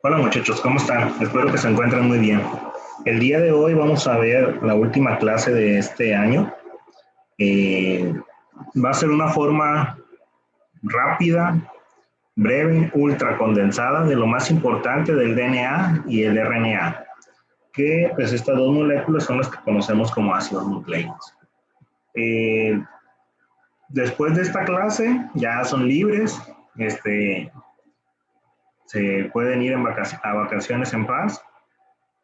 Hola muchachos, ¿cómo están? Espero que se encuentren muy bien. El día de hoy vamos a ver la última clase de este año. Eh, Va a ser una forma rápida, breve, ultra condensada de lo más importante del DNA y el RNA, que pues estas dos moléculas son las que conocemos como ácidos nucleicos. Eh, Después de esta clase ya son libres, se pueden ir a vacaciones en paz.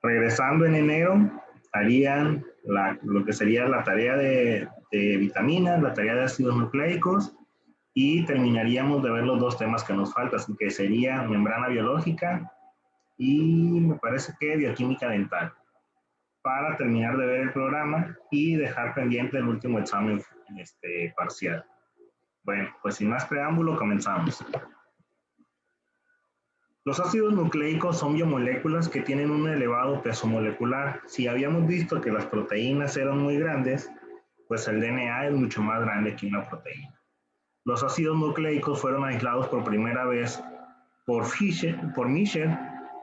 Regresando en enero, harían lo que sería la tarea de vitaminas, la tarea de ácidos nucleicos, y terminaríamos de ver los dos temas que nos faltan, que sería membrana biológica y me parece que bioquímica dental, para terminar de ver el programa y dejar pendiente el último examen parcial. Bueno, pues sin más preámbulo, comenzamos. Los ácidos nucleicos son biomoléculas que tienen un elevado peso molecular. Si habíamos visto que las proteínas eran muy grandes, pues el DNA es mucho más grande que una proteína. Los ácidos nucleicos fueron aislados por primera vez por Michel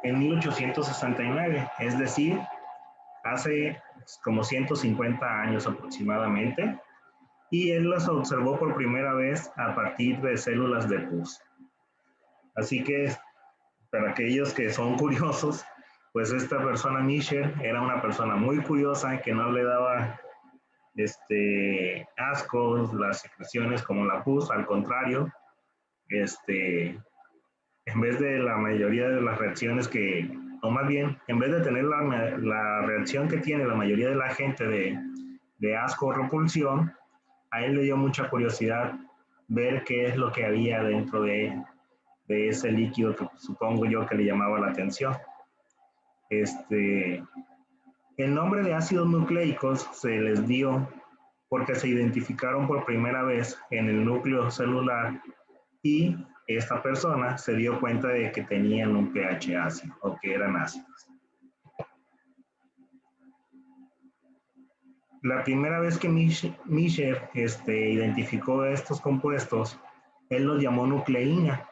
en 1869, es decir, hace como 150 años aproximadamente, y él los observó por primera vez a partir de células de pus. Así que para aquellos que son curiosos, pues esta persona, Michel, era una persona muy curiosa que no le daba asco las secreciones como la pus, al contrario, en vez de la mayoría de las reacciones o más bien, en vez de tener la reacción que tiene la mayoría de la gente de asco o repulsión, a él le dio mucha curiosidad ver qué es lo que había dentro de ese líquido que supongo yo que le llamaba la atención. Este, el nombre de ácidos nucleicos se les dio porque se identificaron por primera vez en el núcleo celular y esta persona se dio cuenta de que tenían un pH ácido o que eran ácidos. La primera vez que Michel identificó estos compuestos, él los llamó nucleína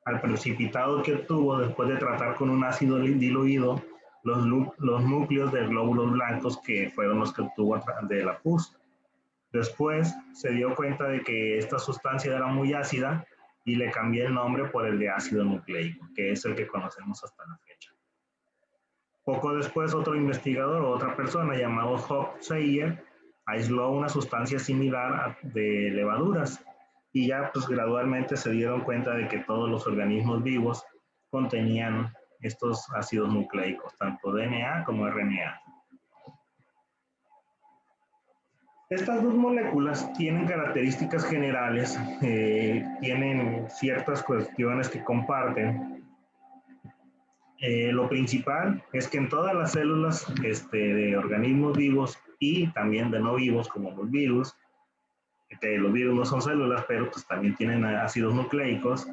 al precipitado que obtuvo después de tratar con un ácido diluido los núcleos de glóbulos blancos que fueron los que obtuvo de la pus. Después se dio cuenta de que esta sustancia era muy ácida y le cambié el nombre por el de ácido nucleico, que es el que conocemos hasta la fecha. Poco después, otro investigador o otra persona llamado Hope Seier aisló una sustancia similar de levaduras y ya pues gradualmente se dieron cuenta de que todos los organismos vivos contenían estos ácidos nucleicos, tanto DNA como RNA. Estas dos moléculas tienen características generales, tienen ciertas cuestiones que comparten. Lo principal es que en todas las células de organismos vivos y también de no vivos, como los virus no son células, pero pues también tienen ácidos nucleicos,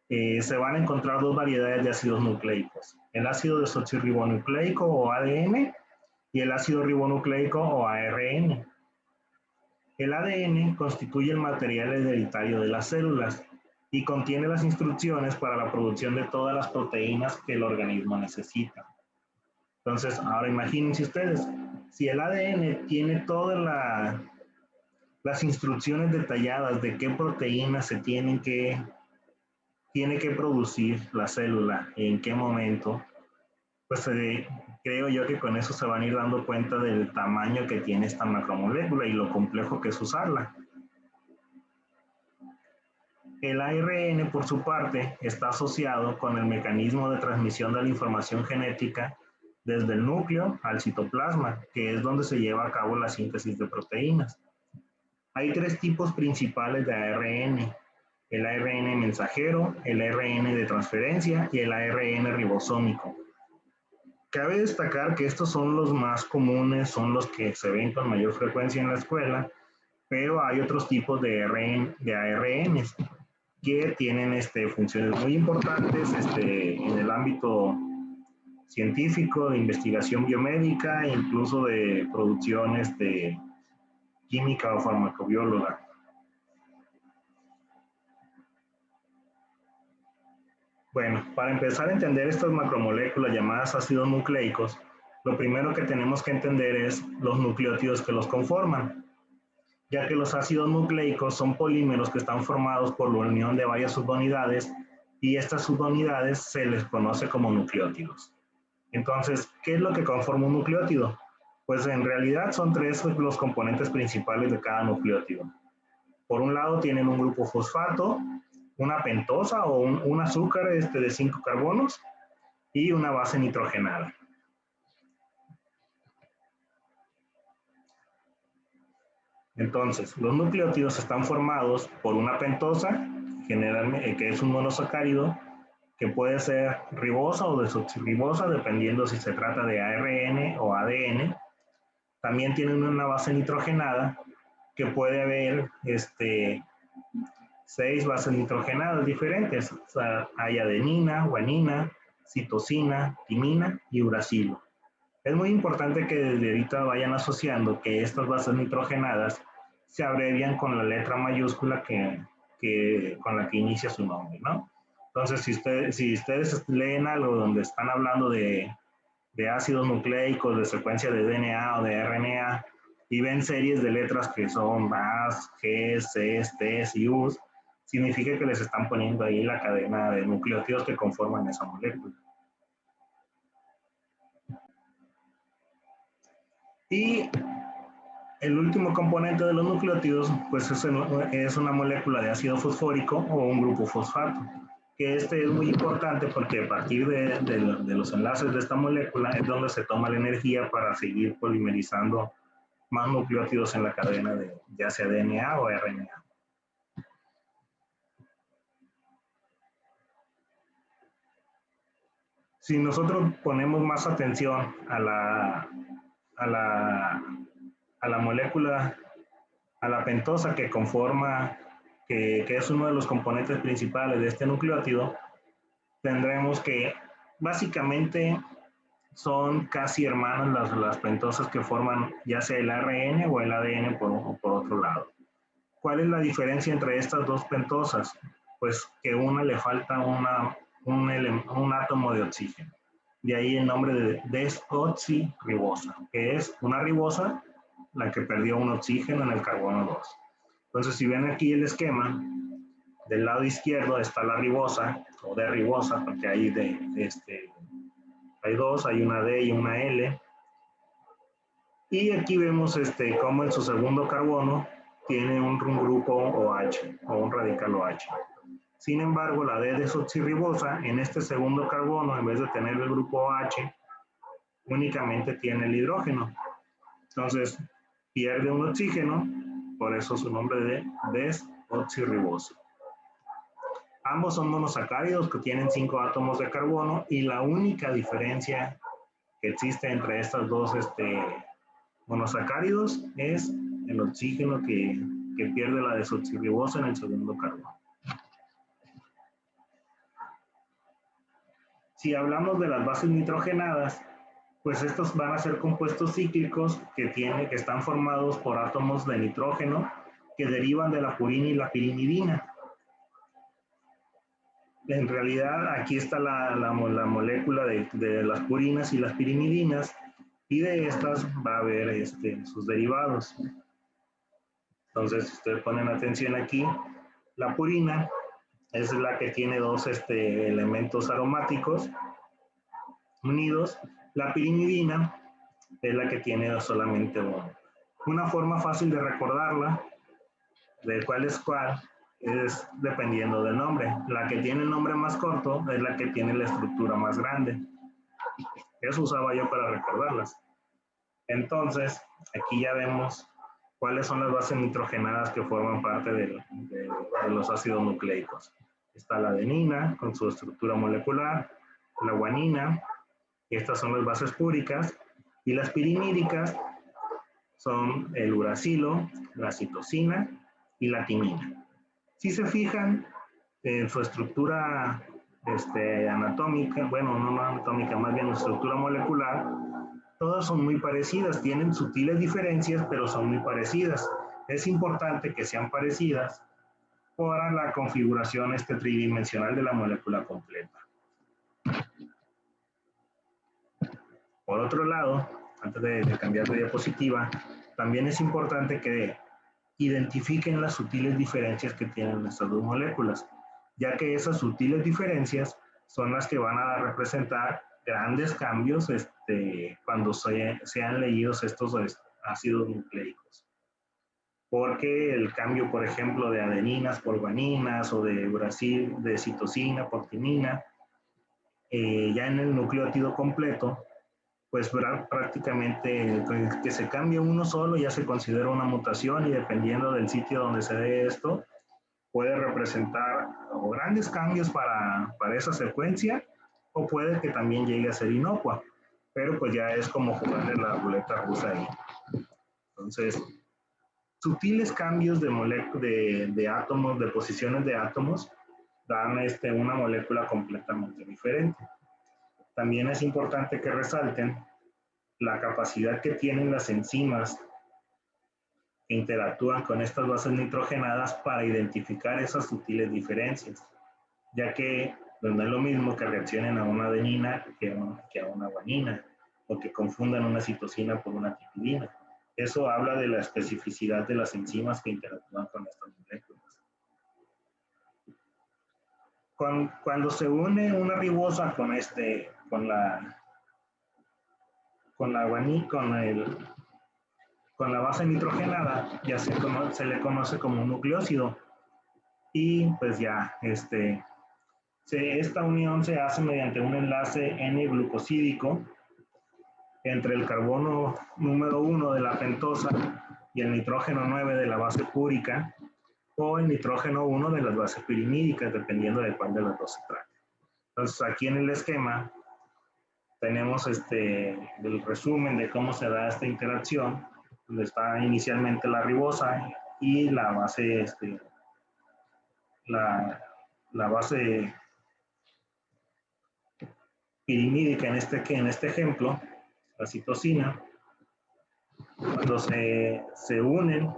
se van a encontrar dos variedades de ácidos nucleicos: el ácido desoxirribonucleico o ADN y el ácido ribonucleico o ARN. El ADN constituye el material hereditario de las células y contiene las instrucciones para la producción de todas las proteínas que el organismo necesita. Entonces, ahora imagínense ustedes, si el ADN tiene todas las instrucciones detalladas de qué proteínas tiene que producir la célula, en qué momento, pues creo yo que con eso se van a ir dando cuenta del tamaño que tiene esta macromolécula y lo complejo que es usarla. El ARN, por su parte, está asociado con el mecanismo de transmisión de la información genética desde el núcleo al citoplasma, que es donde se lleva a cabo la síntesis de proteínas. Hay tres tipos principales de ARN: el ARN mensajero, el ARN de transferencia y el ARN ribosómico. Cabe destacar que estos son los más comunes, son los que se ven con mayor frecuencia en la escuela, pero hay otros tipos de ARNs que tienen funciones muy importantes en el ámbito científico, de investigación biomédica e incluso de producción química o farmacobióloga. Bueno, para empezar a entender estas macromoléculas llamadas ácidos nucleicos, lo primero que tenemos que entender es los nucleótidos que los conforman, ya que los ácidos nucleicos son polímeros que están formados por la unión de varias subunidades y estas subunidades se les conoce como nucleótidos. Entonces, ¿qué es lo que conforma un nucleótido? Pues en realidad son tres los componentes principales de cada nucleótido. Por un lado tienen un grupo fosfato, una pentosa o un azúcar de 5 carbonos y una base nitrogenada. Entonces, los nucleótidos están formados por una pentosa, generalmente, que es un monosacárido, que puede ser ribosa o desoxirribosa, dependiendo si se trata de ARN o ADN. También tienen una base nitrogenada, que puede haber 6 bases nitrogenadas diferentes. O sea, hay adenina, guanina, citosina, timina y uracilo. Es muy importante que desde ahorita vayan asociando que estas bases nitrogenadas se abrevian con la letra mayúscula con la que inicia su nombre, ¿no? Entonces, si ustedes leen algo donde están hablando de ácidos nucleicos, de secuencia de DNA o de RNA, y ven series de letras que son As, Gs, Cs, Ts y Us, significa que les están poniendo ahí la cadena de nucleótidos que conforman esa molécula. Y el último componente de los nucleótidos, pues es una molécula de ácido fosfórico o un grupo fosfato, que es muy importante porque a partir de los enlaces de esta molécula es donde se toma la energía para seguir polimerizando más nucleótidos en la cadena de ya sea DNA o RNA. Si nosotros ponemos más atención a la molécula, a la pentosa que conforma, que es uno de los componentes principales de este nucleótido, tendremos que básicamente son casi hermanas las pentosas que forman ya sea el ARN o el ADN por otro lado. ¿Cuál es la diferencia entre estas dos pentosas? Pues que una le falta un átomo de oxígeno. De ahí el nombre de desoxirribosa, que es una ribosa la que perdió un oxígeno en el carbono 2. Entonces, si ven aquí el esquema, del lado izquierdo está la ribosa, o de ribosa, porque hay hay dos, hay una D y una L. Y aquí vemos cómo en su segundo carbono tiene un grupo OH, o un radical OH. Sin embargo, la D-desoxirribosa en este segundo carbono, en vez de tener el grupo OH, únicamente tiene el hidrógeno. Entonces, pierde un oxígeno, por eso su nombre de desoxirribosa. Ambos son monosacáridos que tienen 5 átomos de carbono y la única diferencia que existe entre estas dos monosacáridos es el oxígeno que pierde la desoxirribosa en el segundo carbono. Si hablamos de las bases nitrogenadas, pues estos van a ser compuestos cíclicos que están formados por átomos de nitrógeno que derivan de la purina y la pirimidina. En realidad, aquí está la molécula de las purinas y las pirimidinas, y de estas va a haber sus derivados. Entonces, si ustedes ponen atención aquí, la purina es la que tiene dos elementos aromáticos unidos. La pirimidina es la que tiene solamente uno. Una forma fácil de recordarla, de cuál es cuál, es dependiendo del nombre. La que tiene el nombre más corto es la que tiene la estructura más grande. Eso usaba yo para recordarlas. Entonces, aquí ya vemos cuáles son las bases nitrogenadas que forman parte de los ácidos nucleicos. Está la adenina con su estructura molecular, la guanina, estas son las bases púricas, y las pirimídicas son el uracilo, la citosina y la timina. Si se fijan en su estructura anatómica, bueno, no anatómica, más bien estructura molecular, todas son muy parecidas, tienen sutiles diferencias, pero son muy parecidas. Es importante que sean parecidas para la configuración tridimensional de la molécula completa. Por otro lado, antes de cambiar de diapositiva, también es importante que identifiquen las sutiles diferencias que tienen estas dos moléculas, ya que esas sutiles diferencias son las que van a representar grandes cambios cuando sean leídos estos ácidos nucleicos. Porque el cambio, por ejemplo, de adeninas por guaninas o de uracil, de citosina por timina, ya en el nucleótido completo, pues prácticamente que se cambie uno solo ya se considera una mutación y dependiendo del sitio donde se dé esto, puede representar o grandes cambios para esa secuencia o puede que también llegue a ser inocua, pero pues ya es como jugarle la ruleta rusa ahí. Entonces, sutiles cambios de átomos, de posiciones de átomos, dan una molécula completamente diferente. También es importante que resalten la capacidad que tienen las enzimas que interactúan con estas bases nitrogenadas para identificar esas sutiles diferencias, ya que pues, no es lo mismo que reaccionen a una adenina que a una guanina, o que confundan una citosina por una tipidina. Eso habla de la especificidad de las enzimas que interactúan con estas moléculas. Cuando se une una ribosa con la base nitrogenada, ya se le conoce como un nucleócido. Y pues ya, esta unión se hace mediante un enlace N-glucosídico entre el carbono número 1 de la pentosa y el nitrógeno 9 de la base púrica, o el nitrógeno 1 de las bases pirimídicas, dependiendo de cuál de las dos se trate. Entonces, aquí en el esquema tenemos el resumen de cómo se da esta interacción, donde está inicialmente la ribosa y la base, la base pirimídica en este ejemplo, la citosina. Cuando se unen,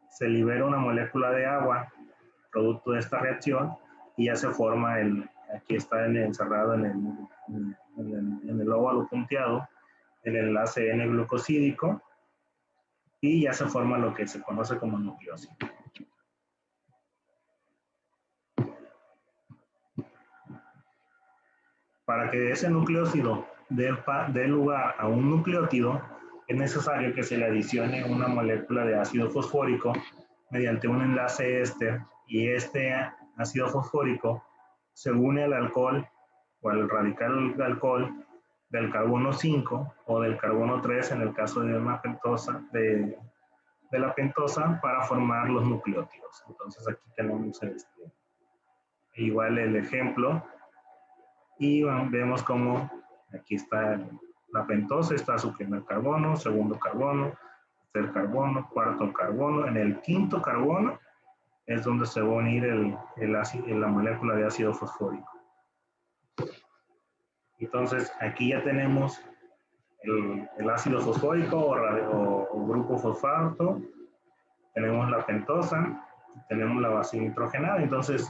se libera una molécula de agua producto de esta reacción y ya se forma aquí está encerrado en el óvalo punteado, el enlace N-glucosídico, y ya se forma lo que se conoce como nucleócido. Para que ese nucleócido dé lugar a un nucleótido, es necesario que se le adicione una molécula de ácido fosfórico mediante un enlace éster, y este ácido fosfórico se une al alcohol o al radical de alcohol del carbono 5 o del carbono 3 en el caso de una pentosa, de la pentosa, para formar los nucleótidos. Entonces aquí tenemos igual el ejemplo y vemos cómo aquí está la pentosa, está su primer carbono, segundo carbono, tercer carbono, cuarto carbono. En el quinto carbono es donde se va a unir la molécula de ácido fosfórico. Entonces aquí ya tenemos el ácido fosfórico o grupo fosfato, tenemos la pentosa, tenemos la base nitrogenada. Entonces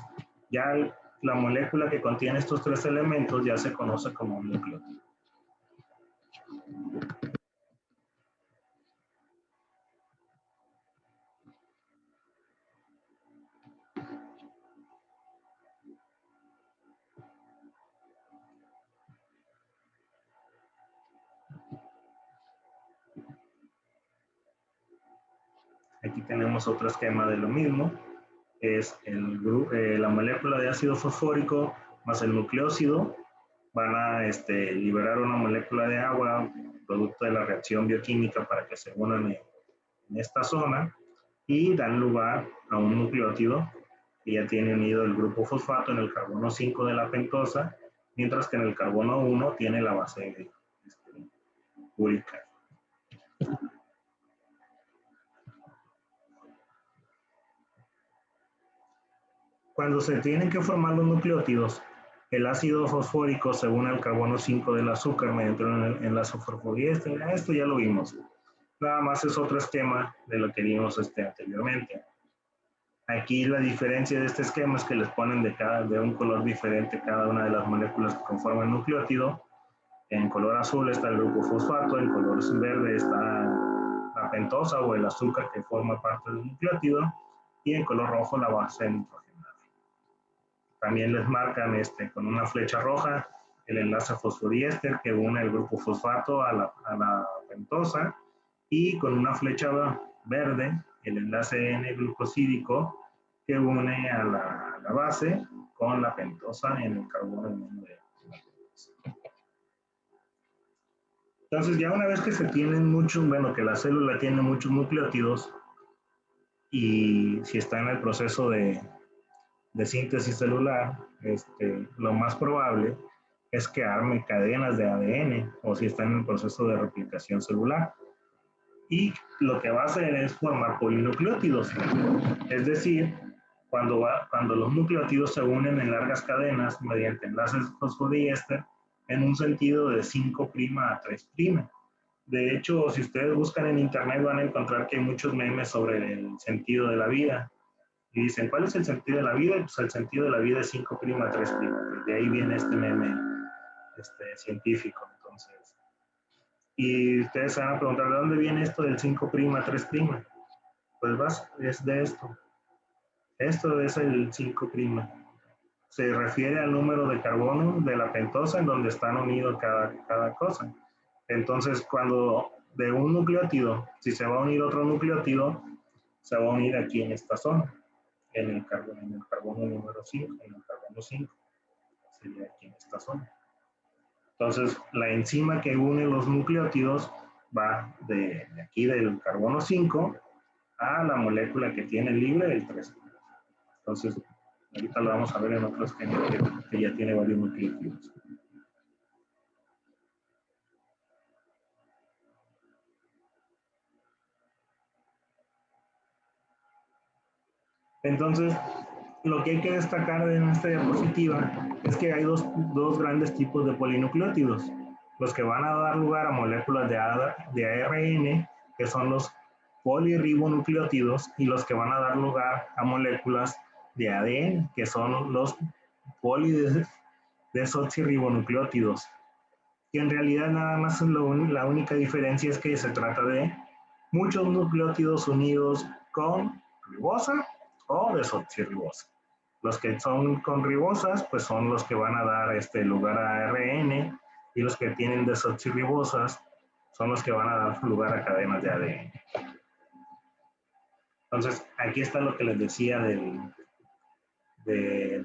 ya la molécula que contiene estos tres elementos ya se conoce como un nucleótido. Aquí tenemos otro esquema de lo mismo. Es la molécula de ácido fosfórico más el nucleócido van a liberar una molécula de agua producto de la reacción bioquímica para que se unan en esta zona y dan lugar a un nucleótido que ya tiene unido el grupo fosfato en el carbono 5 de la pentosa, mientras que en el carbono 1 tiene la base púrica. Cuando se tienen que formar los nucleótidos, el ácido fosfórico se une al carbono 5 del azúcar mediante un enlace fosfodiéster. Esto ya lo vimos. Nada más es otro esquema de lo que vimos anteriormente. Aquí la diferencia de este esquema es que les ponen de un color diferente cada una de las moléculas que conforman el nucleótido. En color azul está el grupo fosfato, en color verde está la pentosa o el azúcar que forma parte del nucleótido, y en color rojo la base nitrogenada. También les marcan con una flecha roja el enlace fosfodiéster que une el grupo fosfato a la pentosa, y con una flecha verde el enlace N-glucosídico que une a la base con la pentosa en el carbono de la pentosa. Entonces, ya una vez que se tienen muchos, bueno, que la célula tiene muchos nucleótidos, y si está en el proceso de síntesis celular, lo más probable es que arme cadenas de ADN, o si está en el proceso de replicación celular. Y lo que va a hacer es formar polinucleótidos. Es decir, cuando los nucleótidos se unen en largas cadenas mediante enlaces fosfodiéster en un sentido de 5' a 3'. De hecho, si ustedes buscan en internet van a encontrar que hay muchos memes sobre el sentido de la vida. Y dicen, ¿cuál es el sentido de la vida? Pues el sentido de la vida es 5' a 3'. De ahí viene este meme científico. Entonces, y ustedes se van a preguntar, ¿de dónde viene esto del 5' a 3'? Pues es de esto. Esto es el 5'. Se refiere al número de carbono de la pentosa en donde están unidos cada cosa. Entonces, cuando de un nucleótido, si se va a unir otro nucleótido, se va a unir aquí en esta zona, en el carbono número 5, en el carbono 5, sería aquí en esta zona. Entonces, la enzima que une los nucleótidos va de aquí del carbono 5 a la molécula que tiene libre el 3. Entonces, ahorita lo vamos a ver en otro esquema que ya tiene varios nucleótidos. Entonces, lo que hay que destacar en esta diapositiva es que hay dos grandes tipos de polinucleótidos. Los que van a dar lugar a moléculas de ARN, que son los polirribonucleótidos, y los que van a dar lugar a moléculas de ADN, que son los polidesoxirribonucleótidos. Y en realidad nada más la única diferencia es que se trata de muchos nucleótidos unidos con ribosa o desoxirribosa. Los que son con ribosas, pues son los que van a dar lugar a ARN, y los que tienen desoxirribosas son los que van a dar lugar a cadenas de ADN. Entonces, aquí está lo que les decía de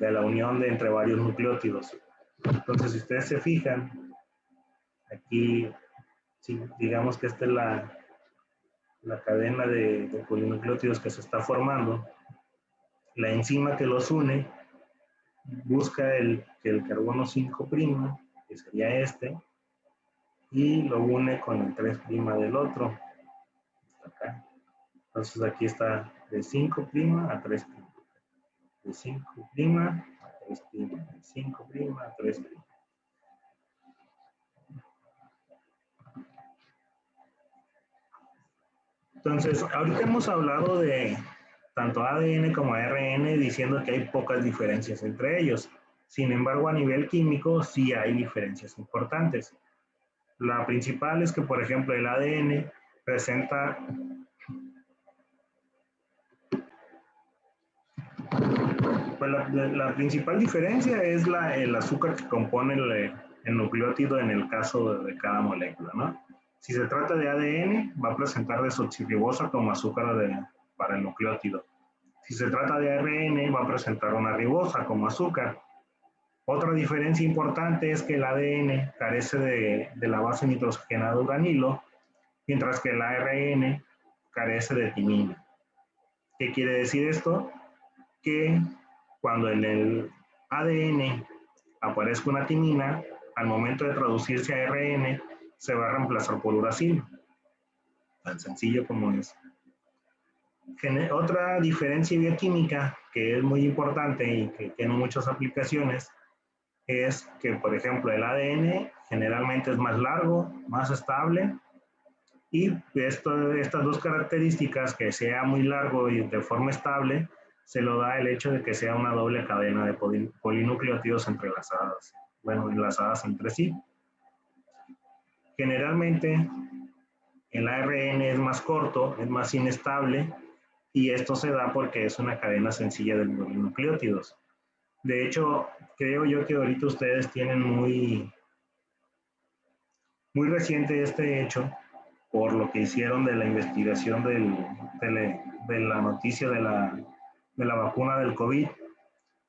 la unión entre varios nucleótidos. Entonces, si ustedes se fijan, aquí, sí, digamos que esta es la cadena de polinucleótidos que se está formando. La enzima que los une busca que el carbono 5', que sería y lo une con el 3' del otro. Hasta acá. Entonces aquí está de 5' a 3'. De 5' a 3'. De 5' a 3'. Entonces, ahorita hemos hablado de tanto ADN como ARN diciendo que hay pocas diferencias entre ellos. Sin embargo, a nivel químico sí hay diferencias importantes. La principal es que, por ejemplo, el ADN presenta pues la principal diferencia es el azúcar que compone el nucleótido en el caso de cada molécula, ¿no? Si se trata de ADN, va a presentar desoxirribosa como azúcar para el nucleótido. Si se trata de ARN, va a presentar una ribosa como azúcar. Otra diferencia importante es que el ADN carece de la base nitrogenada uranilo, mientras que el ARN carece de timina. ¿Qué quiere decir esto? Que cuando en el ADN aparezca una timina, al momento de traducirse a ARN, se va a reemplazar por uracilo. Tan sencillo como es. Otra diferencia bioquímica que es muy importante y que tiene muchas aplicaciones es que, por ejemplo, el ADN generalmente es más largo, más estable, y estas dos características, que sea muy largo y de forma estable, se lo da el hecho de que sea una doble cadena de polinucleótidos entrelazadas, bueno, enlazadas entre sí. Generalmente, el ARN es más corto, es más inestable, y esto se da porque es una cadena sencilla de polinucleótidos. De hecho, creo yo que ahorita ustedes tienen muy reciente este hecho por lo que hicieron de la investigación de la noticia de la vacuna del COVID.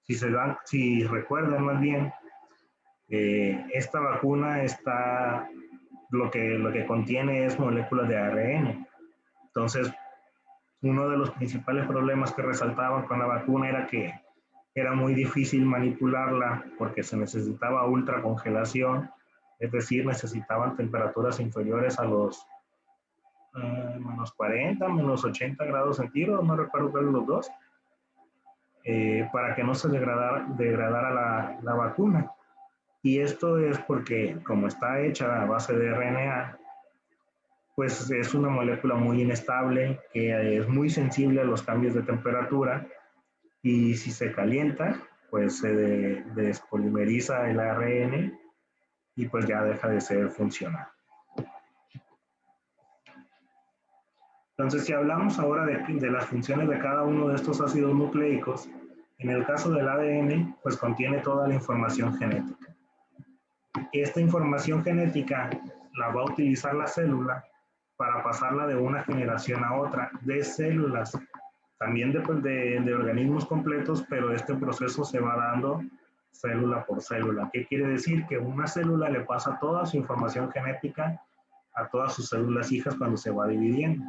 Si recuerdan más bien, esta vacuna lo que contiene es moléculas de ARN. Entonces, uno de los principales problemas que resaltaban con la vacuna era que era muy difícil manipularla porque se necesitaba ultracongelación, es decir, necesitaban temperaturas inferiores a los menos 40, menos 80 grados centígrados, no recuerdo cuál de los dos, para que no se degradara la vacuna. Y esto es porque, como está hecha a base de RNA, pues es una molécula muy inestable, que es muy sensible a los cambios de temperatura, y si se calienta, pues se despolimeriza el ARN y pues ya deja de ser funcional. Entonces, si hablamos ahora de las funciones de cada uno de estos ácidos nucleicos, en el caso del ADN, pues contiene toda la información genética. Esta información genética la va a utilizar la célula para pasarla de una generación a otra, de células, también de organismos completos, pero este proceso se va dando célula por célula. ¿Qué quiere decir? Que una célula le pasa toda su información genética a todas sus células hijas cuando se va dividiendo.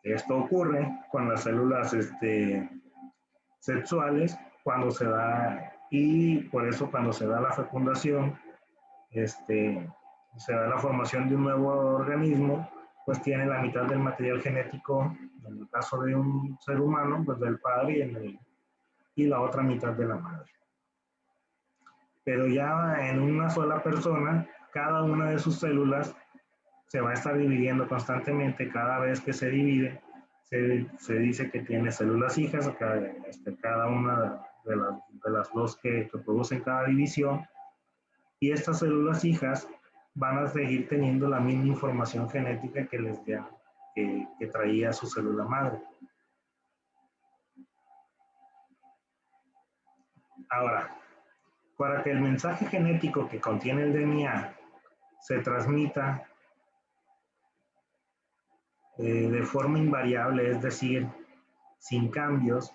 Esto ocurre con las células sexuales cuando se da, y por eso cuando se da la fecundación, se da la formación de un nuevo organismo, pues tiene la mitad del material genético, en el caso de un ser humano, pues del padre, y la otra mitad de la madre. Pero ya en una sola persona, cada una de sus células se va a estar dividiendo constantemente. Cada vez que se divide, se dice que tiene células hijas, cada una de las dos que producen cada división, y estas células hijas van a seguir teniendo la misma información genética que traía su célula madre. Ahora, para que el mensaje genético que contiene el DNA se transmita de forma invariable, es decir, sin cambios,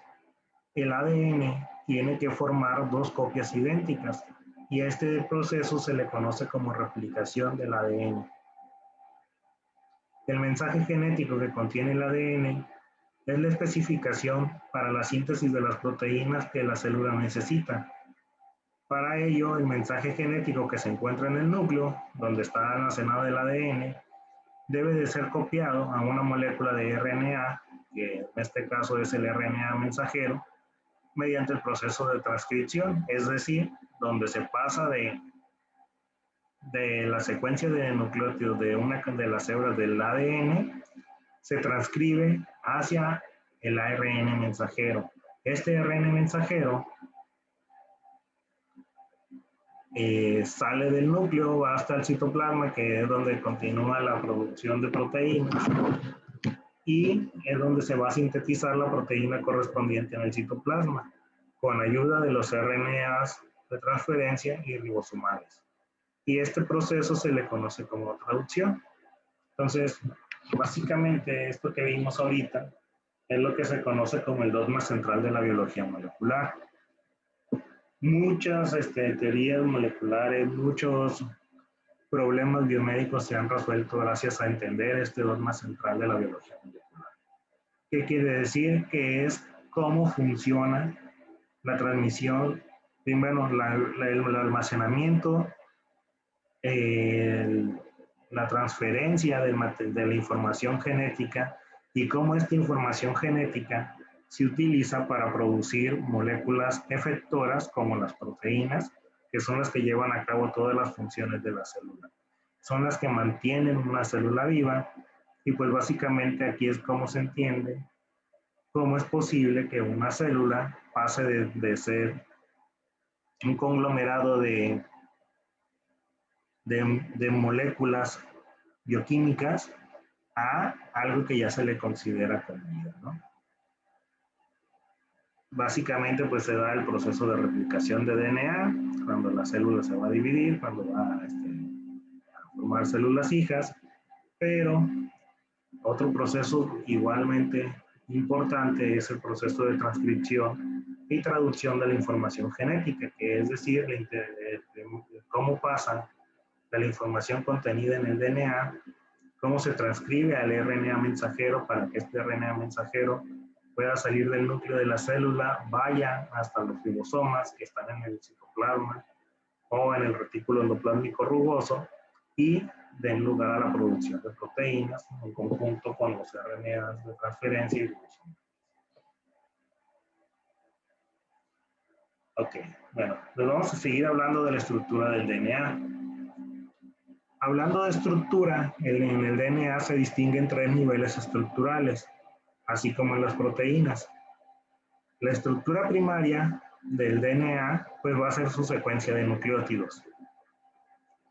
el ADN tiene que formar dos copias idénticas, y a este proceso se le conoce como replicación del ADN. El mensaje genético que contiene el ADN es la especificación para la síntesis de las proteínas que la célula necesita. Para ello, el mensaje genético que se encuentra en el núcleo, donde está almacenado el ADN, debe de ser copiado a una molécula de RNA, que en este caso es el RNA mensajero, mediante el proceso de transcripción, es decir, donde se pasa de la secuencia de nucleótidos de una de las hebras del ADN, se transcribe hacia el ARN mensajero. Este ARN mensajero sale del núcleo, va hasta el citoplasma, que es donde continúa la producción de proteínas, y es donde se va a sintetizar la proteína correspondiente en el citoplasma, con ayuda de los RNAs de transferencia y ribosomales. Y este proceso se le conoce como traducción. Entonces, básicamente esto que vimos ahorita es lo que se conoce como el dogma central de la biología molecular. Muchas teorías moleculares, muchos problemas biomédicos se han resuelto gracias a entender este dogma central de la biología molecular. ¿Qué quiere decir? Que es cómo funciona la transmisión, primero el almacenamiento, la transferencia de la información genética, y cómo esta información genética se utiliza para producir moléculas efectoras como las proteínas, que son las que llevan a cabo todas las funciones de la célula. Son las que mantienen una célula viva, y pues básicamente aquí es como se entiende cómo es posible que una célula pase de ser un conglomerado de moléculas bioquímicas a algo que ya se le considera como vida, ¿no? Básicamente, pues se da el proceso de replicación de DNA, cuando la célula se va a dividir, cuando va a formar células hijas, pero otro proceso igualmente importante es el proceso de transcripción y traducción de la información genética, que es decir, cómo pasa de la información contenida en el DNA, cómo se transcribe al RNA mensajero para que este RNA mensajero pueda salir del núcleo de la célula, vaya hasta los ribosomas que están en el citoplasma o en el retículo endoplásmico rugoso y den lugar a la producción de proteínas en conjunto con los RNAs de transferencia y ribosomas. Ok, bueno, pues vamos a seguir hablando de la estructura del DNA. Hablando de estructura, en el DNA se distinguen tres niveles estructurales, así como en las proteínas. La estructura primaria del DNA pues va a ser su secuencia de nucleótidos.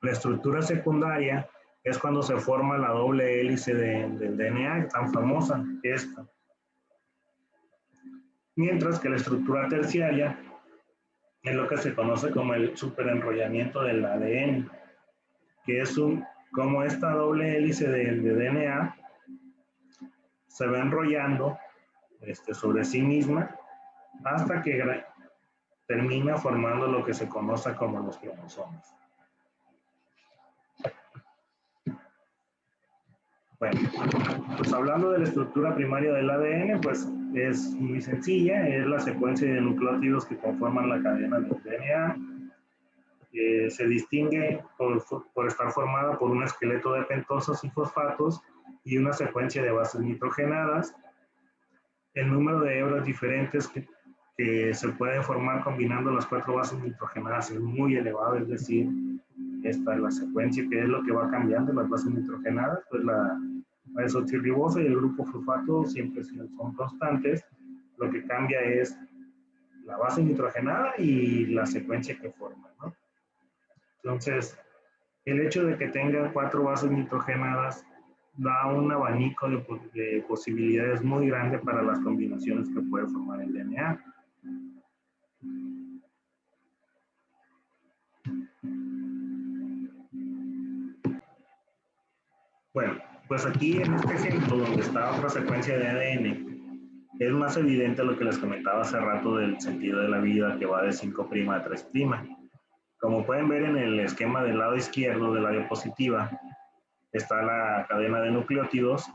La estructura secundaria es cuando se forma la doble hélice del DNA, tan famosa que es esta. Mientras que la estructura terciaria es lo que se conoce como el superenrollamiento del ADN, que es como esta doble hélice de DNA se va enrollando sobre sí misma hasta que termina formando lo que se conoce como los cromosomas. Bueno, pues hablando de la estructura primaria del ADN, pues es muy sencilla, es la secuencia de nucleótidos que conforman la cadena del DNA. Se distingue por estar formada por un esqueleto de pentosas y fosfatos y una secuencia de bases nitrogenadas. El número de hebras diferentes que se pueden formar combinando las 4 bases nitrogenadas es muy elevado, es decir, esta es la secuencia que es lo que va cambiando las bases nitrogenadas, pues la desoxirribosa y el grupo fosfato siempre son constantes, lo que cambia es la base nitrogenada y la secuencia que forman, ¿no? Entonces, el hecho de que tengan 4 bases nitrogenadas da un abanico de posibilidades muy grande para las combinaciones que puede formar el DNA. Bueno, pues aquí en este ejemplo donde está otra secuencia de ADN, es más evidente lo que les comentaba hace rato del sentido de la vida que va de 5' a 3'. Como pueden ver en el esquema del lado izquierdo de la diapositiva, está la cadena de nucleótidos,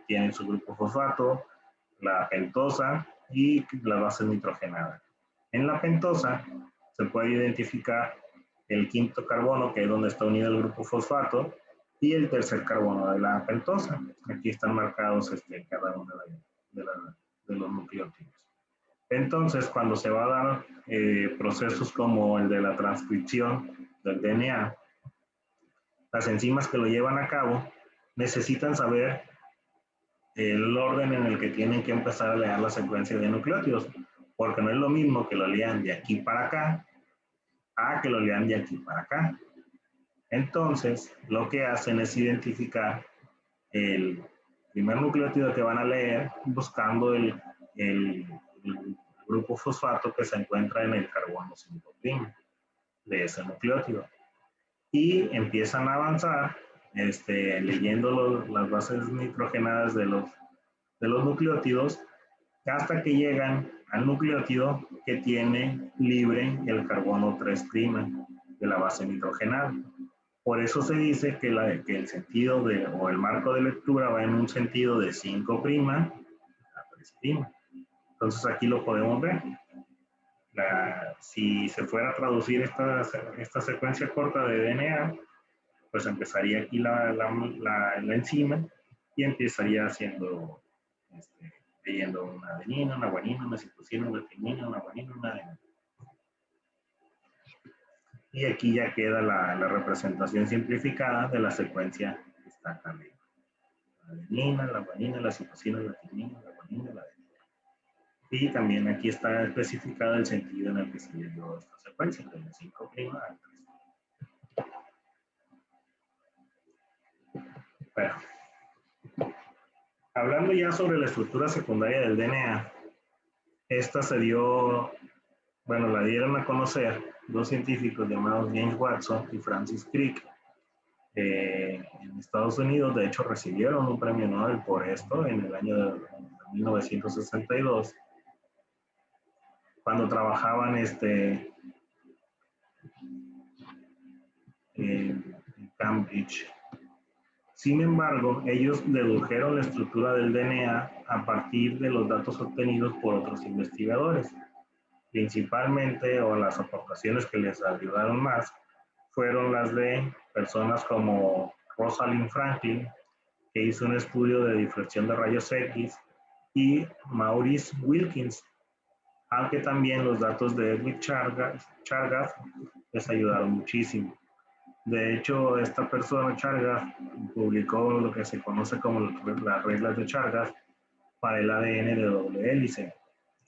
tienen su grupo fosfato, la pentosa y la base nitrogenada. En la pentosa se puede identificar el quinto carbono, que es donde está unido el grupo fosfato, y el tercer carbono de la pentosa. Aquí están marcados cada uno de los nucleótidos. Entonces, cuando se va a dar procesos como el de la transcripción del DNA, las enzimas que lo llevan a cabo necesitan saber el orden en el que tienen que empezar a leer la secuencia de nucleótidos, porque no es lo mismo que lo lean de aquí para acá a que lo lean de aquí para acá. Entonces, lo que hacen es identificar el primer nucleótido que van a leer buscando el grupo fosfato que se encuentra en el carbono 5' de ese nucleótido. Y empiezan a avanzar leyendo las bases nitrogenadas de los nucleótidos hasta que llegan al nucleótido que tiene libre el carbono 3' de la base nitrogenada. Por eso se dice que el sentido o el marco de lectura va en un sentido de 5' a 3'. Entonces aquí lo podemos ver. Si se fuera a traducir esta secuencia corta de DNA, pues empezaría aquí la enzima y empezaría haciendo, leyendo una adenina, una guanina, una citosina, una timina, una guanina, una adenina. Y aquí ya queda la representación simplificada de la secuencia que está acá arriba. La adenina, la guanina, la citosina, la timina, la guanina, la adenina. Y también aquí está especificado el sentido en el que se dio esta secuencia, de 5' al 3. Bueno, hablando ya sobre la estructura secundaria del DNA, esta se dio, bueno, la dieron a conocer dos científicos llamados James Watson y Francis Crick en Estados Unidos. De hecho, recibieron un premio Nobel por esto en el año de 1962, cuando trabajaban en Cambridge. Sin embargo, ellos dedujeron la estructura del DNA a partir de los datos obtenidos por otros investigadores. Principalmente, o las aportaciones que les ayudaron más, fueron las de personas como Rosalind Franklin, que hizo un estudio de difracción de rayos X, y Maurice Wilkins, aunque también los datos de Edwin Chargaff les ayudaron muchísimo. De hecho, esta persona, Chargaff, publicó lo que se conoce como las reglas de Chargaff para el ADN de doble hélice,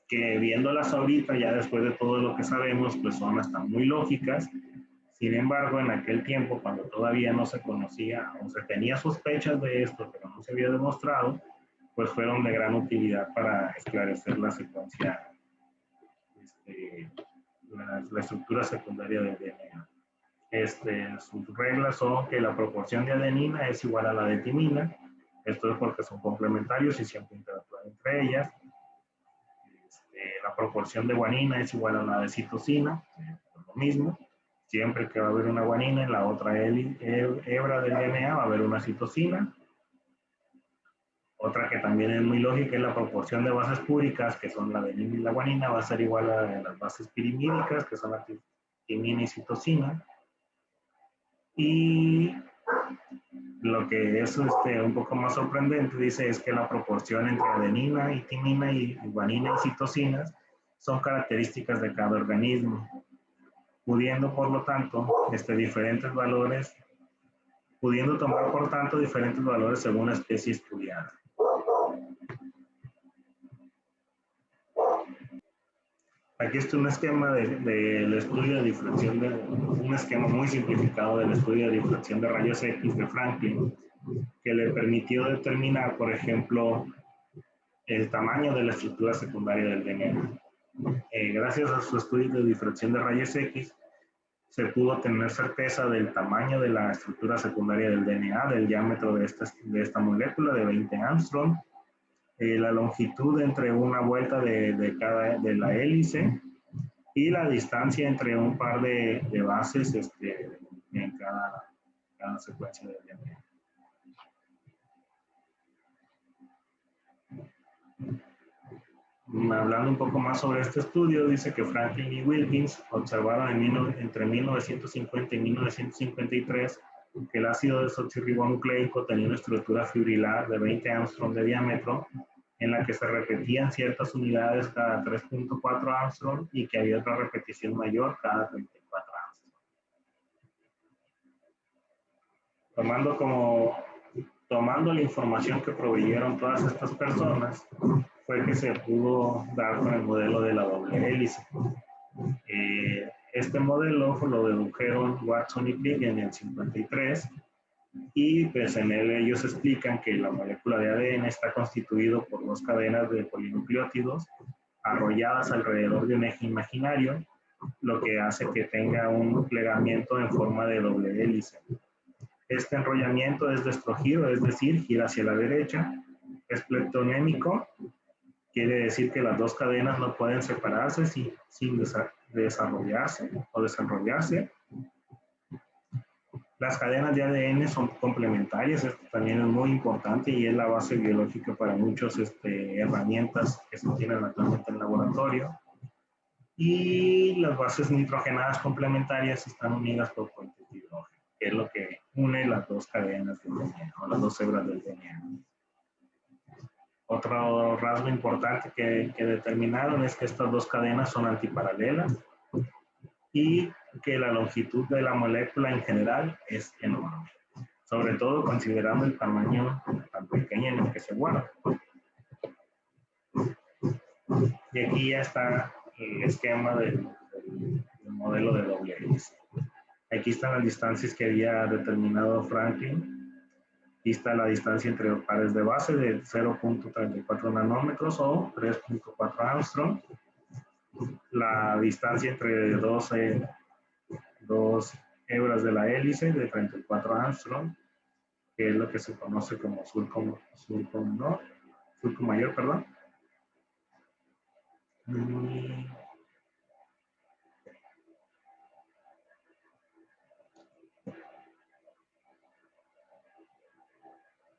que viéndolas ahorita, ya después de todo lo que sabemos, pues son hasta muy lógicas. Sin embargo, en aquel tiempo, cuando todavía no se conocía o se tenía sospechas de esto, pero no se había demostrado, pues fueron de gran utilidad para esclarecer la secuencia, la estructura secundaria del DNA. Sus reglas son que la proporción de adenina es igual a la de timina. Esto es porque son complementarios y siempre interactúan entre ellas. La proporción de guanina es igual a la de citosina, lo mismo. Siempre que va a haber una guanina en la otra hebra del DNA va a haber una citosina. Otra que también es muy lógica es la proporción de bases púricas, que son la adenina y la guanina, va a ser igual a las bases pirimídicas, que son la timina y citosina. Y lo que es un poco más sorprendente, dice, es que la proporción entre adenina y timina y guanina y citosinas son características de cada organismo, pudiendo por lo tanto diferentes valores, pudiendo tomar por tanto diferentes valores según la especie estudiada. Aquí está un esquema del estudio de difracción, un esquema muy simplificado del estudio de difracción de rayos X de Franklin, que le permitió determinar, por ejemplo, el tamaño de la estructura secundaria del DNA. Gracias a su estudio de difracción de rayos X, se pudo tener certeza del tamaño de la estructura secundaria del DNA, del diámetro de esta molécula de 20 Armstrong, la longitud entre una vuelta de la hélice y la distancia entre un par de bases en cada secuencia del DNA. Hablando un poco más sobre este estudio, dice que Franklin y Wilkins observaron entre 1950 y 1953 que el ácido desoxirribonucleico tenía una estructura fibrilar de 20 Armstrong de diámetro, en la que se repetían ciertas unidades cada 3.4 Armstrong y que había otra repetición mayor cada 34 Armstrong. Tomando la información que proveyeron todas estas personas, fue que se pudo dar con el modelo de la doble hélice. Este modelo lo dedujeron Watson y Crick en el 53, y pues en él ellos explican que la molécula de ADN está constituido por dos cadenas de polinucleótidos arrolladas alrededor de un eje imaginario, lo que hace que tenga un plegamiento en forma de doble hélice. Este enrollamiento es destrogido, es decir, gira hacia la derecha. Es plectonémico, quiere decir que las dos cadenas no pueden separarse sin desarrollarse o desenrollarse. Las cadenas de ADN son complementarias, esto también es muy importante y es la base biológica para muchas herramientas que se tienen actualmente en el laboratorio. Y las bases nitrogenadas complementarias están unidas por puentes de hidrógeno, que es lo que une las dos cadenas del DNA, o las dos hebras del DNA. Otro rasgo importante que determinaron es que estas dos cadenas son antiparalelas y que la longitud de la molécula en general es enorme, sobre todo considerando el tamaño tan pequeño en el que se guarda. Y aquí ya está el esquema del modelo de doble hélice. Aquí están las distancias que había determinado Franklin. Aquí está la distancia entre pares de base de 0.34 nanómetros o 3.4 Armstrong. La distancia entre dos hebras de la hélice de 34 Armstrong, que es lo que se conoce como surco mayor, perdón.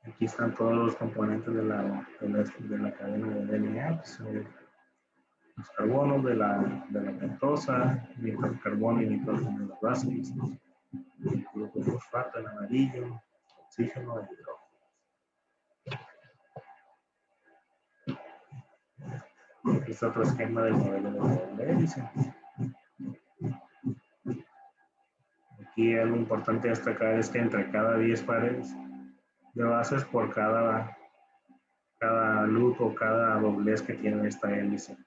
Aquí están todos los componentes de la cadena de DNA, pues, los carbonos de la pentosa, carbono y nitrógeno de las bases, el grupo fosfato en amarillo, oxígeno y hidrógeno. Aquí está otro esquema del modelo de doble hélice. Aquí algo importante a destacar es que entre cada 10 pares de bases por cada loop o cada doblez que tiene esta hélice.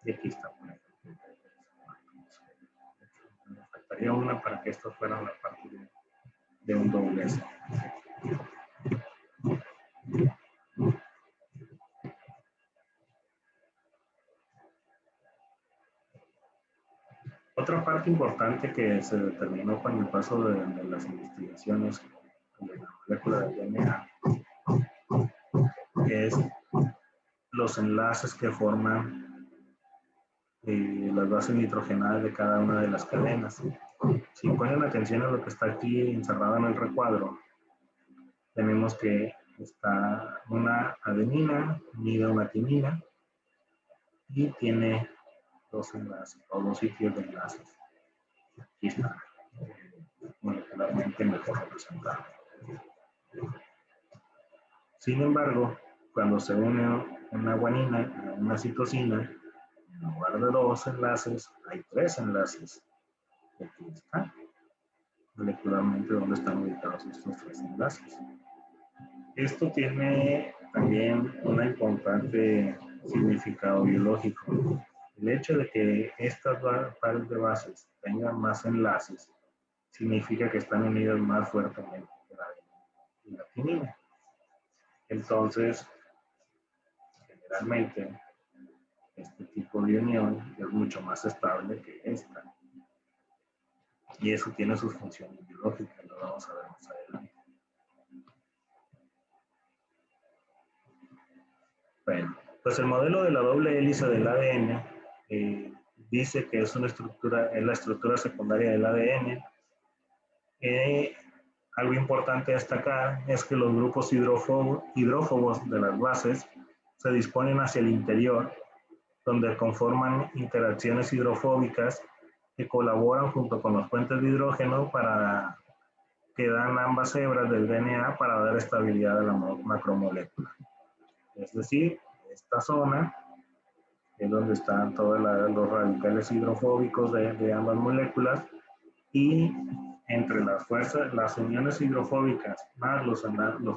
Y aquí está. Me faltaría una para que esto fuera la parte de un doblez. Otra parte importante que se determinó con el paso de las investigaciones de la molécula del DNA es los enlaces que forman las bases nitrogenadas de cada una de las cadenas. Si ponen atención a lo que está aquí encerrado en el recuadro, tenemos que está una adenina unida a una timina y tiene dos enlaces o dos sitios de enlaces. Aquí está molecularmente mejor representado. Sin embargo, cuando se une una guanina a una citosina, en lugar de dos enlaces, hay tres enlaces. Aquí está, molecularmente, donde están ubicados estos tres enlaces. Esto tiene también un importante significado biológico. El hecho de que estas pares de bases tengan más enlaces significa que están unidas más fuertemente que la timina. Entonces, generalmente, este tipo de unión es mucho más estable que esta. Y eso tiene sus funciones biológicas, lo vamos a ver más adelante. Bueno, pues el modelo de la doble hélice del ADN dice que es la estructura secundaria del ADN. Algo importante a destacar es que los grupos hidrófobos de las bases se disponen hacia el interior, donde conforman interacciones hidrofóbicas que colaboran junto con los puentes de hidrógeno para que dan ambas hebras del DNA para dar estabilidad a la macromolécula. Es decir, esta zona es donde están todos los radicales hidrofóbicos de ambas moléculas y entre las uniones hidrofóbicas más los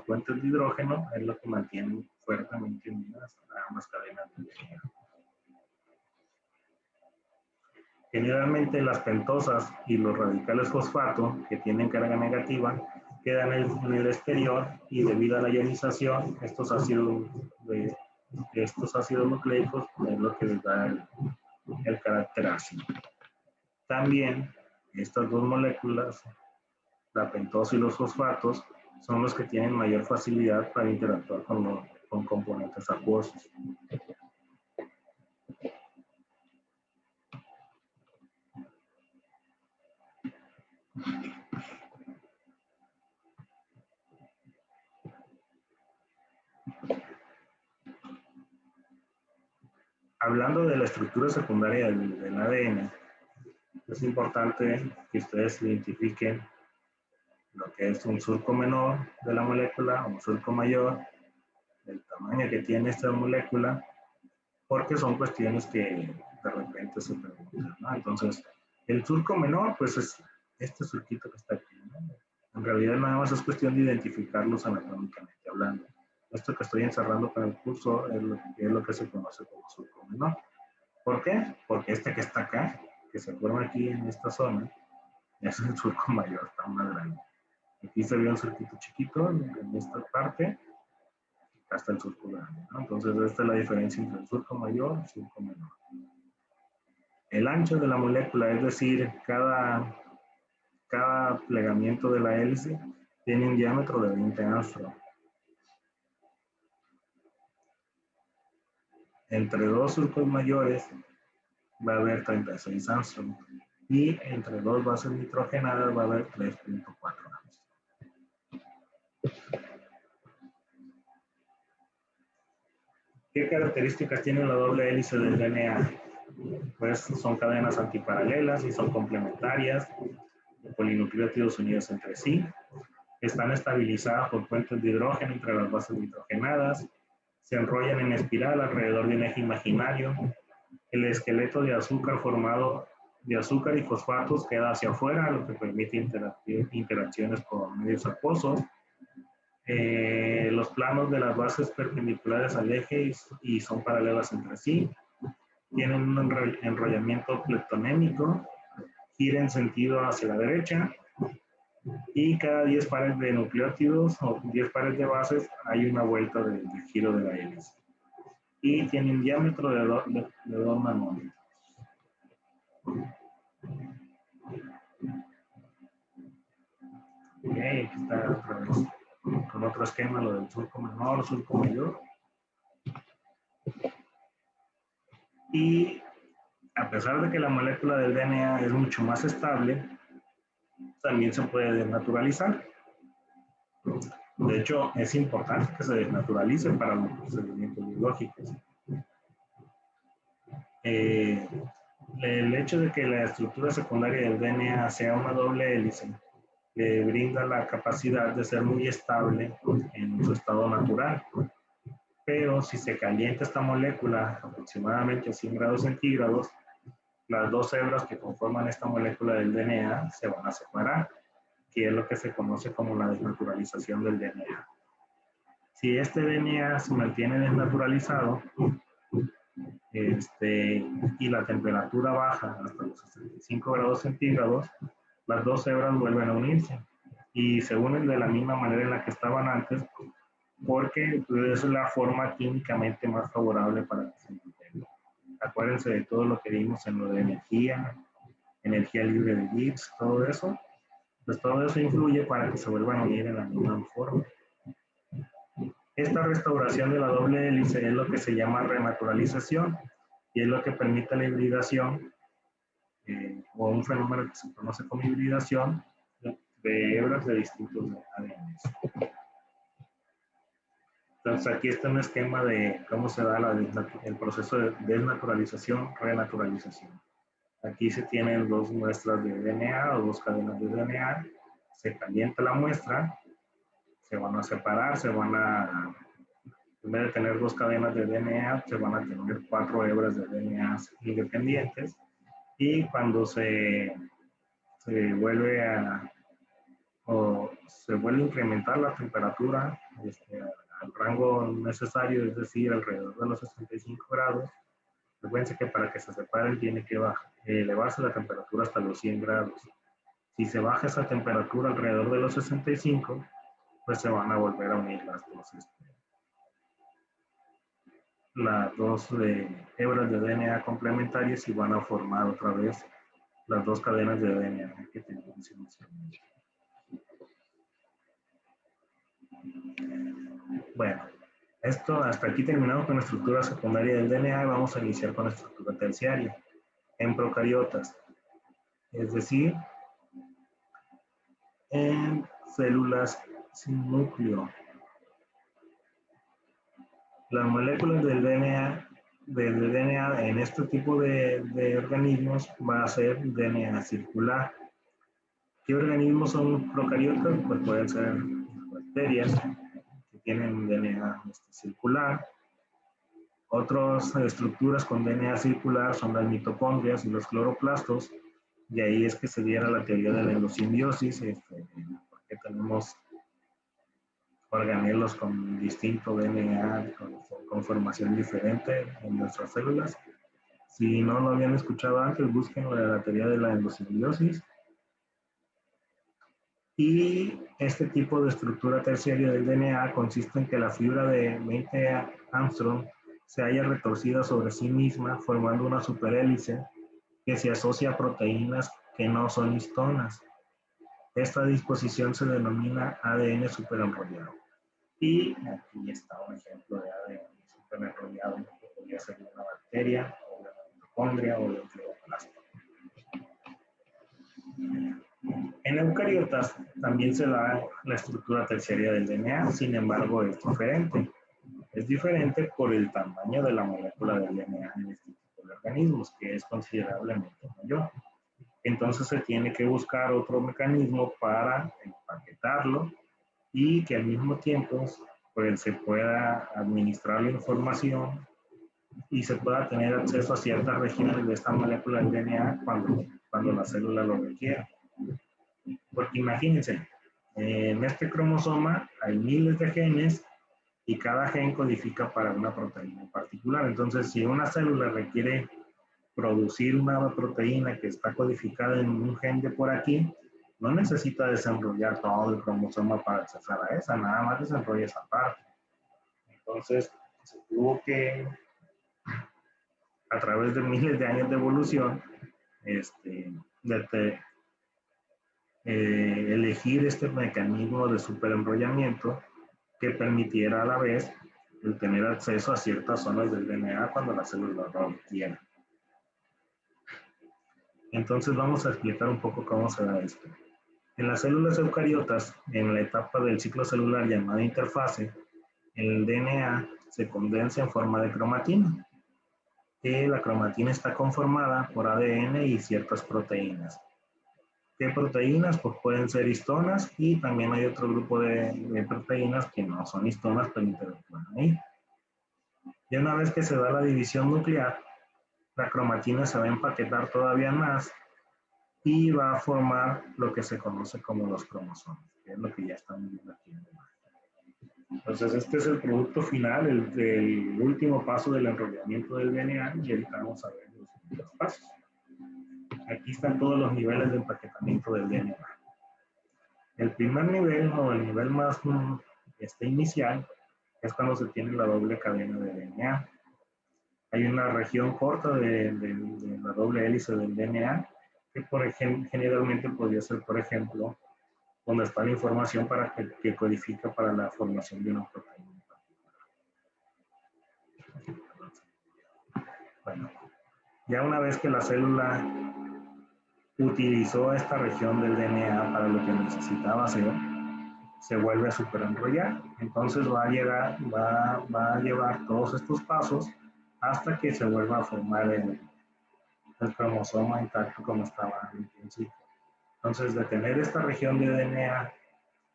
puentes de hidrógeno es lo que mantienen fuertemente unidas a ambas cadenas de DNA. Generalmente las pentosas y los radicales fosfato que tienen carga negativa quedan en el exterior y debido a la ionización estos ácidos nucleicos es lo que les da el carácter ácido. También estas dos moléculas, la pentosa y los fosfatos, son los que tienen mayor facilidad para interactuar con componentes acuosos. Hablando de la estructura secundaria del ADN, es importante que ustedes identifiquen lo que es un surco menor de la molécula, un surco mayor, el tamaño que tiene esta molécula, porque son cuestiones que de repente se preguntan, ¿no? Entonces, el surco menor, pues es este surquito que está aquí, ¿no? En realidad nada más es cuestión de identificarlos anatómicamente hablando. Esto que estoy encerrando con el cursor es lo que se conoce como surco menor. ¿Por qué? Porque este que está acá, que se forma aquí en esta zona, es el surco mayor, está más grande. Aquí se ve un surquito chiquito en esta parte, hasta el surco grande, ¿no? Entonces esta es la diferencia entre el surco mayor y el surco menor. El ancho de la molécula, es decir, cada plegamiento de la hélice tiene un diámetro de 20 Armstrong. Entre dos surcos mayores va a haber 36 Armstrong y entre dos bases nitrogenadas va a haber 3.4 Armstrong. ¿Qué características tiene la doble hélice del DNA? Pues son cadenas antiparalelas y son complementarias, polinucleótidos unidos entre sí, están estabilizadas por puentes de hidrógeno entre las bases nitrogenadas, se enrollan en espiral alrededor de un eje imaginario, el esqueleto de azúcar formado de azúcar y fosfatos queda hacia afuera, lo que permite interacciones con medios acuosos. Los planos de las bases perpendiculares al eje y son paralelas entre sí, tienen un enrollamiento plectonémico, gira en sentido hacia la derecha, y cada 10 pares de nucleótidos o 10 pares de bases hay una vuelta de giro de la hélice. Y tiene un diámetro de 2 nanómetros. Ok, aquí está otra vez con otro esquema, lo del surco menor, surco mayor. Y a pesar de que la molécula del DNA es mucho más estable, también se puede desnaturalizar. De hecho, es importante que se desnaturalice para los procedimientos biológicos. El hecho de que la estructura secundaria del DNA sea una doble hélice le brinda la capacidad de ser muy estable en su estado natural. Pero si se calienta esta molécula aproximadamente a 100 grados centígrados, las dos hebras que conforman esta molécula del DNA se van a separar, que es lo que se conoce como la desnaturalización del DNA. Si este DNA se mantiene desnaturalizado y la temperatura baja hasta los 65 grados centígrados, las dos hebras vuelven a unirse y se unen de la misma manera en la que estaban antes, porque es la forma químicamente más favorable para que se mantenga. Acuérdense de todo lo que vimos en lo de energía libre de Gibbs, todo eso. Pues todo eso influye para que se vuelvan a unir en la misma forma. Esta restauración de la doble hélice es lo que se llama renaturalización y es lo que permite la hibridación o un fenómeno que se conoce como hibridación de hebras de distintos ADN. Entonces aquí está un esquema de cómo se da el proceso de desnaturalización, renaturalización. Aquí se tienen dos muestras de DNA o dos cadenas de DNA, se calienta la muestra, se van a separar, en vez de tener dos cadenas de DNA, se van a tener 4 hebras de DNA independientes, y cuando se vuelve a incrementar la temperatura al rango necesario, es decir, alrededor de los 65 grados, recuerden que para que se separen tiene que elevarse la temperatura hasta los 100 grados. Si se baja esa temperatura alrededor de los 65, pues se van a volver a unir las dos hebras de DNA complementarias y van a formar otra vez las dos cadenas de DNA que teníamos inicialmente. Bueno, hasta aquí terminamos con la estructura secundaria del DNA y vamos a iniciar con la estructura terciaria en procariotas, es decir, en células sin núcleo. Las moléculas del DNA en este tipo de organismos va a ser DNA circular. ¿Qué organismos son procariotas? Pues pueden ser bacterias que tienen DNA circular. Otras estructuras con DNA circular son las mitocondrias y los cloroplastos, y ahí es que se diera la teoría de la endosimbiosis, porque tenemos organelos con distinto DNA, con formación diferente en nuestras células. Si no lo habían escuchado antes, busquen la teoría de la endosimbiosis. Y este tipo de estructura terciaria del DNA consiste en que la fibra de 20 Armstrong se haya retorcida sobre sí misma, formando una superhélice que se asocia a proteínas que no son histonas. Esta disposición se denomina ADN superenrollado. Y aquí está un ejemplo de ADN superenrollado, que podría ser de una bacteria, o de una mitocondria, o de un cloroplasto. En eucariotas también se da la estructura terciaria del DNA, sin embargo es diferente. Es diferente por el tamaño de la molécula del DNA en este tipo de organismos, que es considerablemente mayor. Entonces se tiene que buscar otro mecanismo para empaquetarlo y que al mismo tiempo pues, se pueda administrar la información y se pueda tener acceso a ciertas regiones de esta molécula del DNA cuando la célula lo requiera. Porque imagínense, en este cromosoma hay miles de genes y cada gen codifica para una proteína en particular. Entonces, si una célula requiere producir una proteína que está codificada en un gen de por aquí, no necesita desenrollar todo el cromosoma para accesar a esa, nada más desenrolla esa parte. Entonces, se tuvo que, a través de miles de años de evolución, elegir este mecanismo de superenrollamiento que permitiera a la vez el tener acceso a ciertas zonas del DNA cuando la célula lo requiera. Entonces vamos a explicar un poco cómo se da esto. En las células eucariotas, en la etapa del ciclo celular llamada interfase, el DNA se condensa en forma de cromatina. La cromatina está conformada por ADN y ciertas proteínas. ¿Qué proteínas? Pues pueden ser histonas y también hay otro grupo de proteínas que no son histonas, pero interactúan ahí. Y una vez que se da la división nuclear, la cromatina se va a empaquetar todavía más y va a formar lo que se conoce como los cromosomas, que es lo que ya estamos viendo aquí en la imagen. Entonces, este es el producto final, el último paso del enrollamiento del DNA, y ahorita vamos a ver los siguientes pasos. Aquí están todos los niveles de empaquetamiento del DNA. El primer nivel, o el nivel más inicial, es cuando se tiene la doble cadena de DNA. Hay una región corta de la doble hélice del DNA, que por ejemplo, generalmente podría ser, por ejemplo, donde está la información para que codifica para la formación de una proteína. Bueno, ya una vez que la célula utilizó esta región del DNA para lo que necesitaba hacer, se vuelve a superenrollar. Entonces va a llevar todos estos pasos hasta que se vuelva a formar el cromosoma intacto como estaba en principio. Entonces, de tener esta región de DNA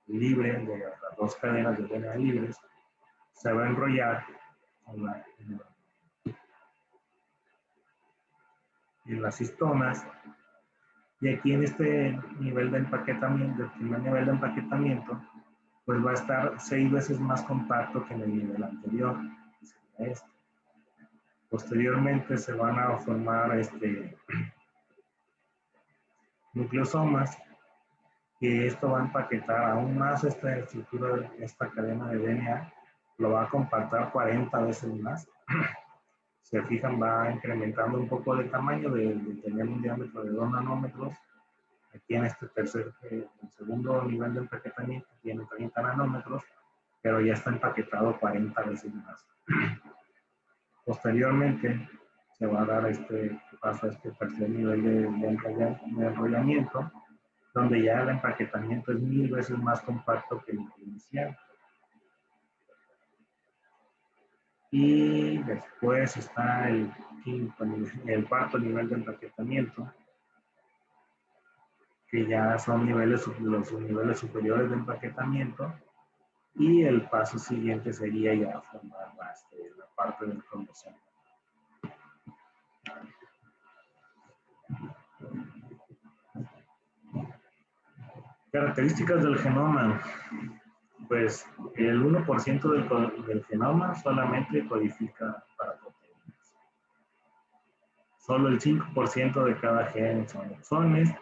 libre, de las dos cadenas de DNA libres, se va a enrollar en las histonas. Y aquí en este nivel de empaquetamiento, el primer nivel de empaquetamiento, pues va a estar 6 veces más compacto que en el nivel anterior, que sería este. Posteriormente se van a formar nucleosomas, que esto va a empaquetar aún más esta estructura, esta cadena de DNA, lo va a compactar 40 veces más. Se fijan, va incrementando un poco de tamaño, de tener un diámetro de 2 nanómetros. Aquí en este el segundo nivel de empaquetamiento tiene 30 nanómetros, pero ya está empaquetado 40 veces más. Posteriormente se va a dar paso a este tercer nivel de enrollamiento, donde ya el empaquetamiento es 1000 veces más compacto que el inicial. Y después está el cuarto nivel de empaquetamiento, que ya son los niveles superiores de empaquetamiento, y el paso siguiente sería ya formar la parte del cromosoma. Características del genoma. Pues el 1% del genoma solamente codifica para proteínas. Solo el 5% de cada gen son exones.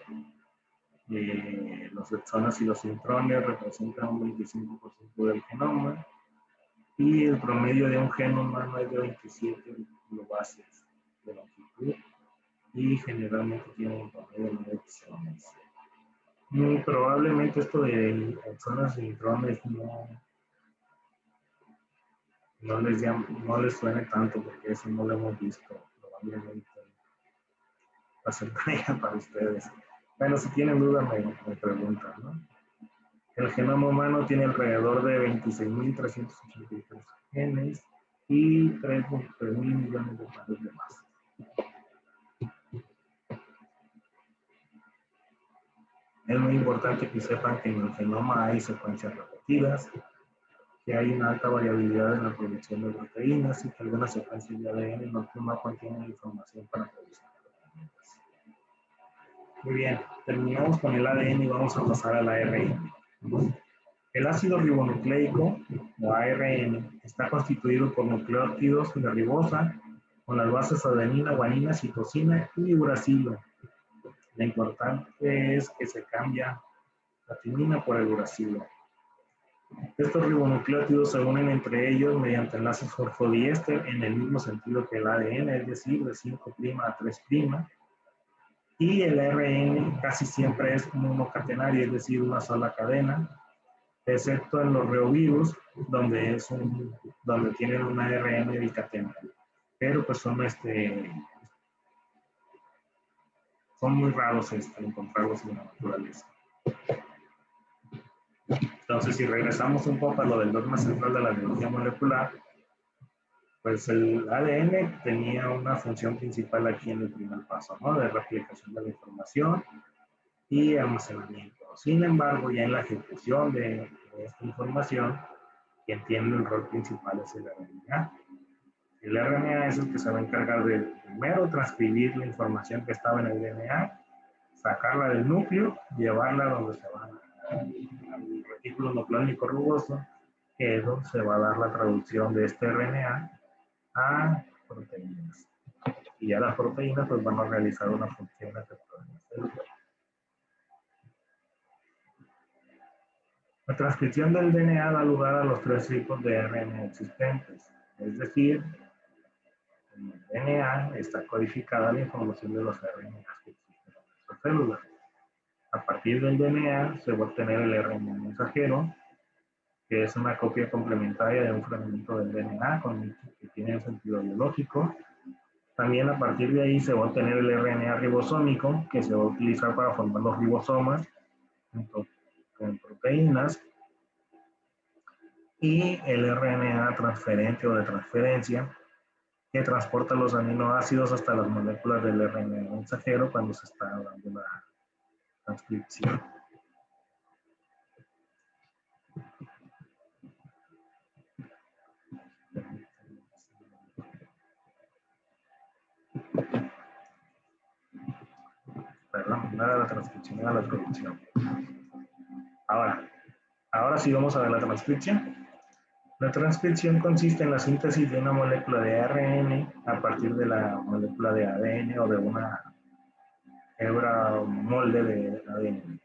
Los exones y los intrones representan un 25% del genoma. Y el promedio de un gen humano es de 27 kilobases de longitud. Y generalmente tiene un promedio de 9 exones. Muy probablemente esto de exones y intrones no les suene tanto porque eso no lo hemos visto. Probablemente va a ser tarea para ustedes. Bueno, si tienen dudas me preguntan, ¿no? El genoma humano tiene alrededor de 26.383 genes y 3.3 mil millones de pares de más. Es muy importante que sepan que en el genoma hay secuencias repetidas, que hay una alta variabilidad en la producción de proteínas y que algunas secuencias de ADN no contienen información para producir proteínas. Muy bien, terminamos con el ADN y vamos a pasar al ARN. El ácido ribonucleico, o ARN, está constituido por nucleótidos de ribosa con las bases adenina, guanina, citosina y uracilo. Lo importante es que se cambia la timina por el uracilo. Estos ribonucleótidos se unen entre ellos mediante enlaces fosfodiéster en el mismo sentido que el ADN, es decir, de 5' a 3'. Y el ARN casi siempre es monocatenario, es decir, una sola cadena, excepto en los reovirus, donde tienen un ARN bicatenario. Pero pues son muy raros encontrarlos en la naturaleza. Entonces, si regresamos un poco a lo del dogma central de la biología molecular, pues el ADN tenía una función principal aquí en el primer paso, ¿no? De replicación de la información y almacenamiento. Sin embargo, ya en la ejecución de esta información, quien tiene el rol principal es el RNA. El RNA es el que se va a encargar de primero transcribir la información que estaba en el DNA, sacarla del núcleo, llevarla donde se va al retículo endoplasmático rugoso, que es donde se va a dar la traducción de este RNA a proteínas. Y ya las proteínas pues van a realizar una función efectiva en la célula. La transcripción del DNA da lugar a los 3 tipos de RNA existentes, es decir, en el DNA está codificada la información de los RNA que existen en nuestra célula. A partir del DNA se va a obtener el RNA mensajero, que es una copia complementaria de un fragmento del DNA que tiene un sentido biológico. También a partir de ahí se va a obtener el RNA ribosómico, que se va a utilizar para formar los ribosomas con proteínas. Y el RNA transferente o de transferencia, que transporta los aminoácidos hasta las moléculas del RNA mensajero cuando se está dando la transcripción. Perdón, no era la transcripción, era la traducción. Ahora sí vamos a ver la transcripción. La transcripción consiste en la síntesis de una molécula de ARN a partir de la molécula de ADN o de una hebra o molde de ADN.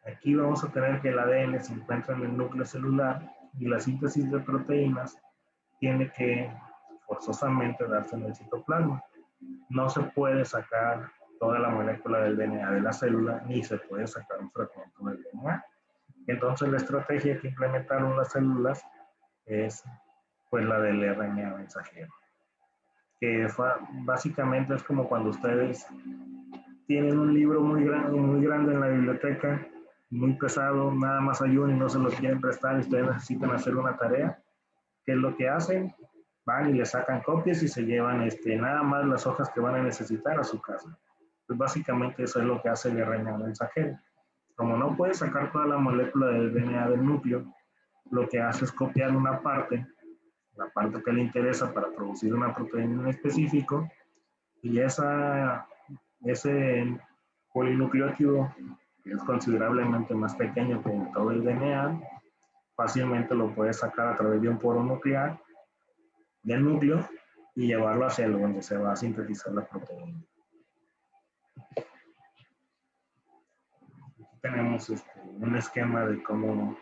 Aquí vamos a tener que el ADN se encuentra en el núcleo celular y la síntesis de proteínas tiene que forzosamente darse en el citoplasma. No se puede sacar toda la molécula del DNA de la célula ni se puede sacar un fragmento del DNA. Entonces la estrategia que implementaron las células es pues la del RNA mensajero, que básicamente es como cuando ustedes tienen un libro muy grande en la biblioteca, muy pesado, nada más hay uno y no se lo quieren prestar y ustedes necesitan hacer una tarea. ¿Qué es lo que hacen? Van y le sacan copias y se llevan nada más las hojas que van a necesitar a su casa. Pues básicamente eso es lo que hace el RNA mensajero. Como no puede sacar toda la molécula del DNA del núcleo, lo que hace es copiar una parte, la parte que le interesa para producir una proteína en específico, y ese polinucleótido, que es considerablemente más pequeño que todo el DNA, fácilmente lo puedes sacar a través de un poro nuclear del núcleo y llevarlo hacia donde se va a sintetizar la proteína. Aquí tenemos un esquema de cómo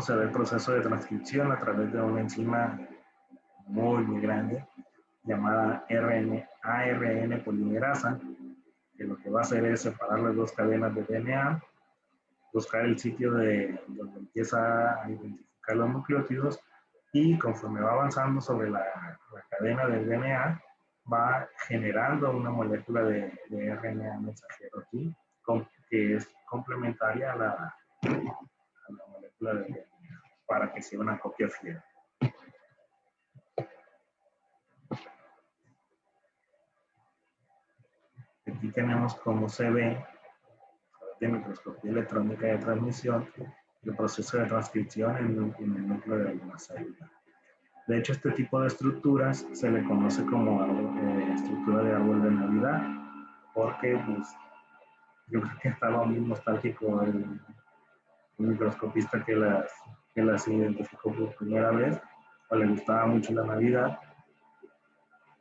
se ve el proceso de transcripción a través de una enzima muy grande llamada ARN polimerasa, que lo que va a hacer es separar las dos cadenas de DNA, buscar el sitio donde empieza a identificar los nucleótidos y conforme va avanzando sobre la cadena del DNA, va generando una molécula de RNA mensajero aquí, que es complementaria a la molécula de DNA, para que sea una copia fiel. Aquí tenemos cómo se ve de microscopía electrónica de transmisión el proceso de transcripción en el núcleo de alguna célula. De hecho, este tipo de estructuras se le conoce como estructura de árbol de Navidad, porque pues, yo creo que estaba muy nostálgico el microscopista que las identificó por primera vez, o le gustaba mucho la Navidad.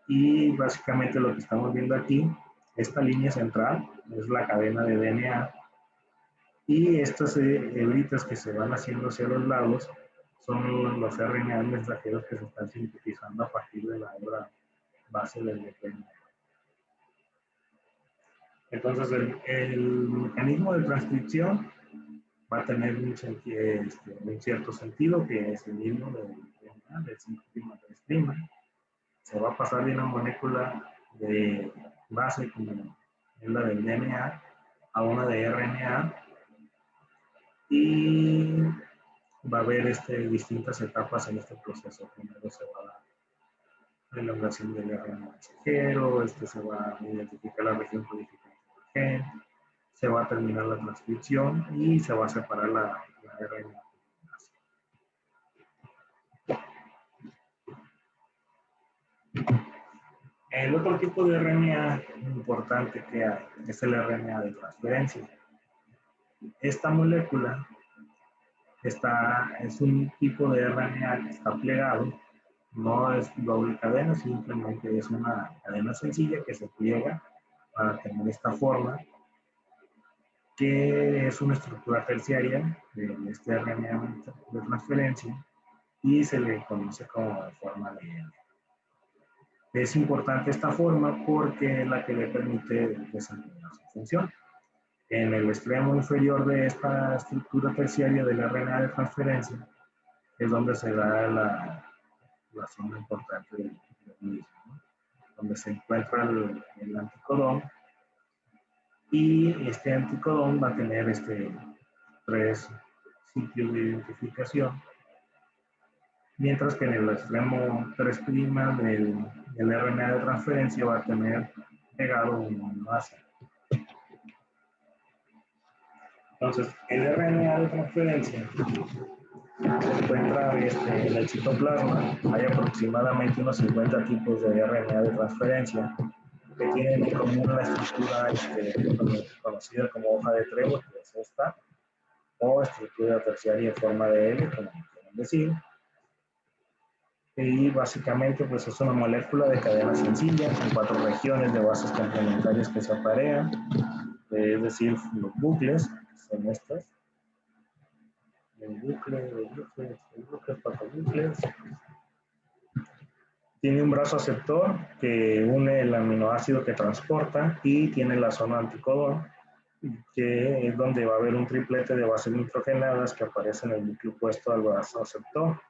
Y básicamente lo que estamos viendo aquí, esta línea central es la cadena de DNA, y estas hebritas que se van haciendo hacia los lados son los RNA mensajeros que se están sintetizando a partir de la hebra base del DNA. Entonces, el mecanismo de transcripción va a tener un cierto sentido, que es el mismo del DNA, del 5'3'. Se va a pasar de una molécula de base, como es la del DNA, a una de RNA, y va a haber distintas etapas en este proceso. Primero se va a dar la elaboración del RNA mensajero, se va a identificar la región codificante del gen, se va a terminar la transcripción y se va a separar la RNA. El otro tipo de RNA importante que hay es el RNA de transferencia. Esta molécula es un tipo de RNA que está plegado, no es doble cadena, simplemente es una cadena sencilla que se pliega para tener esta forma, que es una estructura terciaria de este RNA de transferencia y se le conoce como forma de N. Es importante esta forma porque es la que le permite desempeñar su función. En el extremo inferior de esta estructura terciaria del RNA de transferencia es donde se da la zona importante del mismo, ¿no? Donde se encuentra el anticodón, y este anticodón va a tener tres sitios de identificación, mientras que en el extremo 3' del RNA de transferencia va a tener pegado un aminoácido. Entonces, el RNA de transferencia se encuentra en el citoplasma. Hay aproximadamente unos 50 tipos de RNA de transferencia que tienen en común la estructura conocida como hoja de trébol, que es esta, o estructura terciaria en forma de L, como quieren decir. Y básicamente pues es una molécula de cadena sencilla con 4 regiones de bases complementarias que se aparean, es decir, los bucles, que son estas. El bucle, 4 bucles. Tiene un brazo aceptor que une el aminoácido que transporta, y tiene la zona anticodón, que es donde va a haber un triplete de bases nitrogenadas que aparece en el núcleo opuesto al brazo aceptor,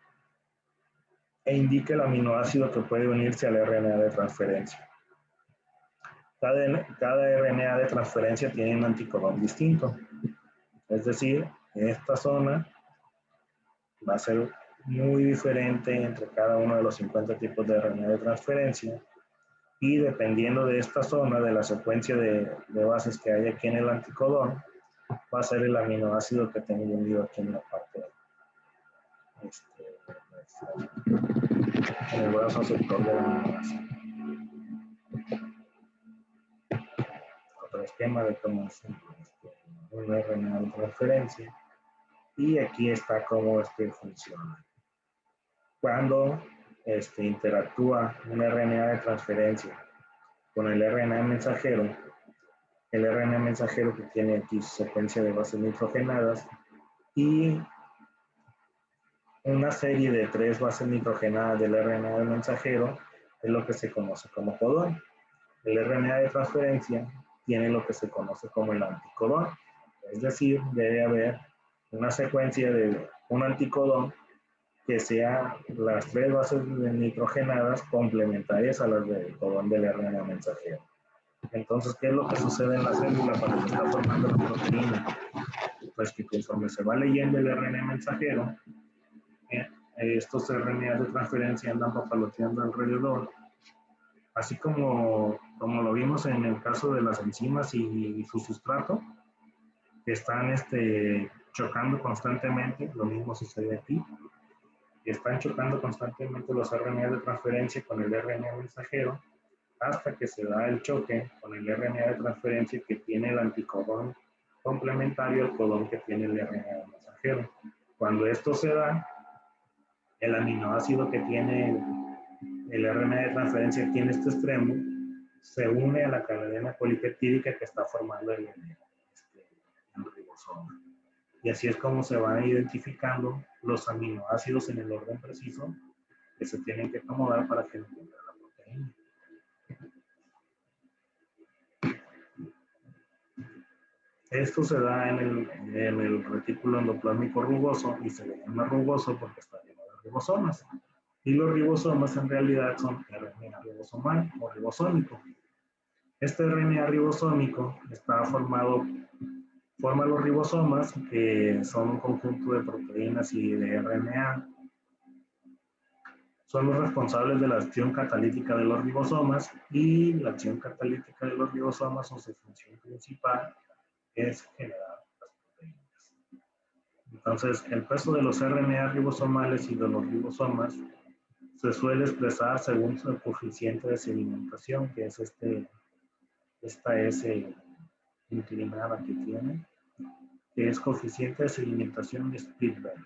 e indica el aminoácido que puede unirse al RNA de transferencia. Cada RNA de transferencia tiene un anticodón distinto. Es decir, esta zona va a ser muy diferente entre cada uno de los 50 tipos de RNA de transferencia, y dependiendo de esta zona, de la secuencia de bases que hay aquí en el anticodón, va a ser el aminoácido que tengo unido aquí en la parte en el brazo aceptor del aminoácido. Otro esquema de cómo es un RNA de transferencia. Y aquí está cómo funciona. Cuando interactúa un RNA de transferencia con el RNA mensajero, el RNA mensajero que tiene aquí su secuencia de bases nitrogenadas y una serie de 3 bases nitrogenadas del RNA del mensajero es lo que se conoce como codón. El RNA de transferencia tiene lo que se conoce como el anticodón, es decir, debe haber una secuencia de un anticodón que sea las 3 bases nitrogenadas complementarias a las del codón del RNA mensajero. Entonces, ¿qué es lo que sucede en la célula cuando se está formando la proteína? Pues que conforme se va leyendo el RNA mensajero, estos RNA de transferencia andan papaloteando alrededor, así como lo vimos en el caso de las enzimas y su sustrato, que están chocando constantemente, lo mismo sucede aquí, están chocando constantemente los RNA de transferencia con el RNA mensajero, hasta que se da el choque con el RNA de transferencia que tiene el anticodón complementario al codón que tiene el RNA mensajero. Cuando esto se da, el aminoácido que tiene el RNA de transferencia aquí en este extremo se une a la cadena polipeptídica que está formando el ribosoma. Y así es como se van identificando los aminoácidos en el orden preciso que se tienen que acomodar para que encuentre la proteína. Esto se da en el retículo endoplásmico rugoso y se le llama rugoso porque está lleno de ribosomas. Y los ribosomas en realidad son RNA ribosomal o ribosómico. Este RNA ribosómico forma los ribosomas, que son un conjunto de proteínas y de RNA. Son los responsables de la acción catalítica de los ribosomas y la acción catalítica de los ribosomas o su función principal es generar las proteínas. Entonces, el peso de los RNA ribosomales y de los ribosomas se suele expresar según su coeficiente de sedimentación, que es esta S inclinada que tiene, que es coeficiente de sedimentación de Spitberg.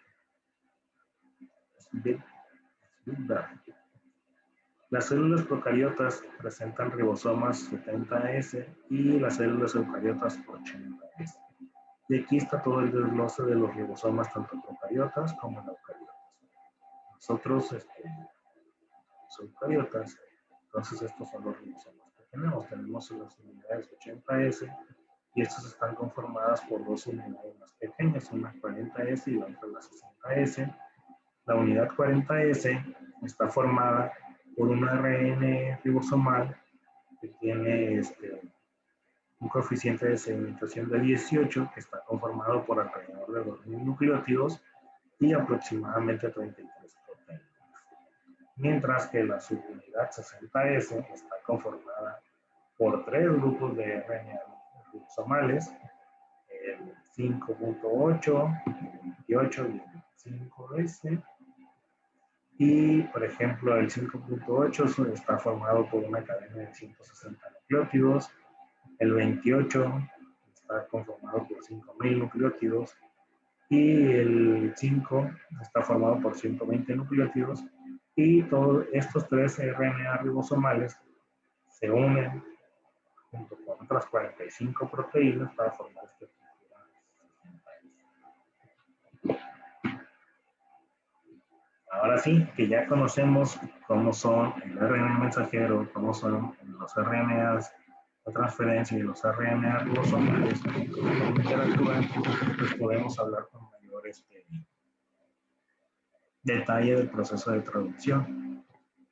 Las células procariotas presentan ribosomas 70S y las células eucariotas 80S. Y aquí está todo el desglose de los ribosomas, tanto procariotas como eucariotas. Nosotros, los eucariotas, entonces estos son los ribosomas que tenemos. Tenemos las unidades 80S y estas están conformadas por dos unidades más pequeñas, una 40S y la otra la 60S. La unidad 40S está formada por un ARN ribosomal que tiene un coeficiente de sedimentación de 18, que está conformado por alrededor de 2000 nucleótidos y aproximadamente 33 proteínas. Mientras que la subunidad 60S está conformada por 3 grupos de RNA ribosomales, el 5.8, el 28 y el 5S. Y, por ejemplo, el 5.8 está formado por una cadena de 160 nucleótidos, el 28 está conformado por 5000 nucleótidos y el 5 está formado por 120 nucleótidos, y todos estos 3 RNA ribosomales se unen junto con otras 45 proteínas para formar esta estructura. Ahora sí, que ya conocemos cómo son el RNA mensajero, cómo son los RNAs de transferencia y los RNA ribosomales, cómo interactúan, pues podemos hablar con mayor detalle del proceso de traducción.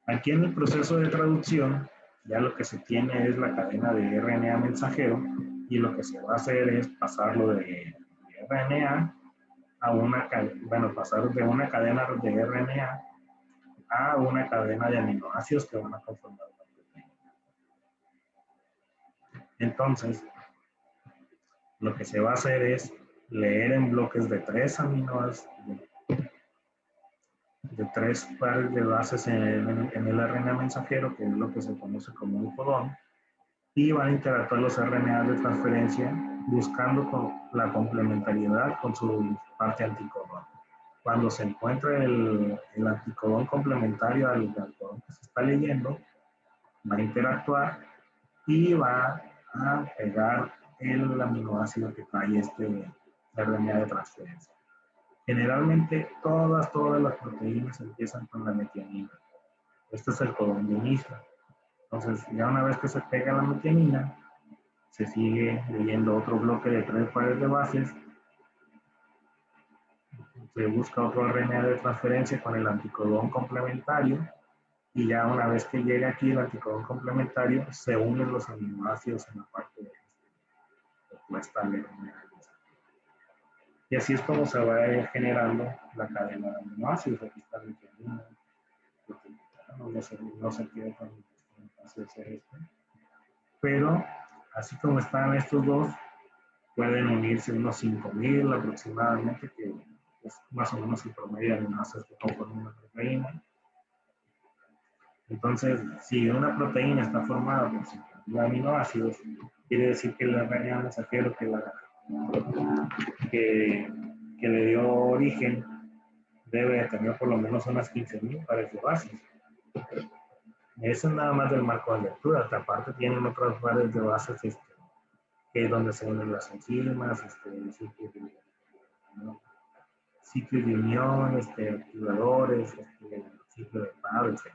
Aquí en el proceso de traducción, ya lo que se tiene es la cadena de RNA mensajero, y lo que se va a hacer es pasarlo de RNA a pasar de una cadena de RNA a una cadena de aminoácidos que van a conformar una proteína. Entonces, lo que se va a hacer es leer en bloques de 3 aminoácidos, de 3 pares de bases en el RNA mensajero, que es lo que se conoce como un codón, y van a interactuar los RNA de transferencia buscando la complementariedad con su parte anticodón. Cuando se encuentra el anticodón complementario al codón que se está leyendo, va a interactuar y va a pegar el aminoácido que trae este RNA de transferencia. Generalmente todas las proteínas empiezan con la metiamina. Este es el codón de inicio. Entonces, ya una vez que se pega la metiamina, se sigue leyendo otro bloque de 3 pares de bases, se busca otro RNA de transferencia con el anticodón complementario, y ya una vez que llega aquí el anticodón complementario, se unen los aminoácidos en la parte opuesta al RNA. Y así es como se va generando la cadena de aminoácidos. Aquí está el metiamina, no se queda con el espacio de esto. Pero así como están estos dos, pueden unirse unos 5000 aproximadamente, que es más o menos el promedio de aminoácidos que conforman una proteína. Entonces, si una proteína está formada por 5000 aminoácidos, quiere decir que el RNA mensajero que le dio origen debe tener por lo menos unas 15.000 pares de bases. Eso es nada más del marco de lectura. Aparte tienen otras pares de bases que es donde se unen las enzimas, ciclos de unión, activadores, ciclo de Pado, etc.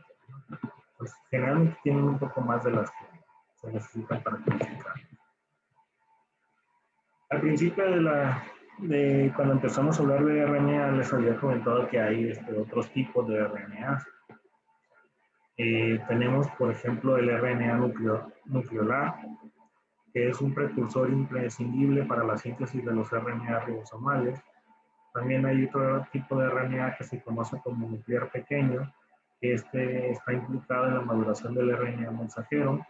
Pues generalmente tienen un poco más de las que se necesitan para codificar. Al principio de cuando empezamos a hablar de RNA, les había comentado que hay otros tipos de RNA. Tenemos, por ejemplo, el RNA nucleolar, que es un precursor imprescindible para la síntesis de los RNA ribosomales. También hay otro tipo de RNA que se conoce como nuclear pequeño, que está implicado en la maduración del RNA mensajero.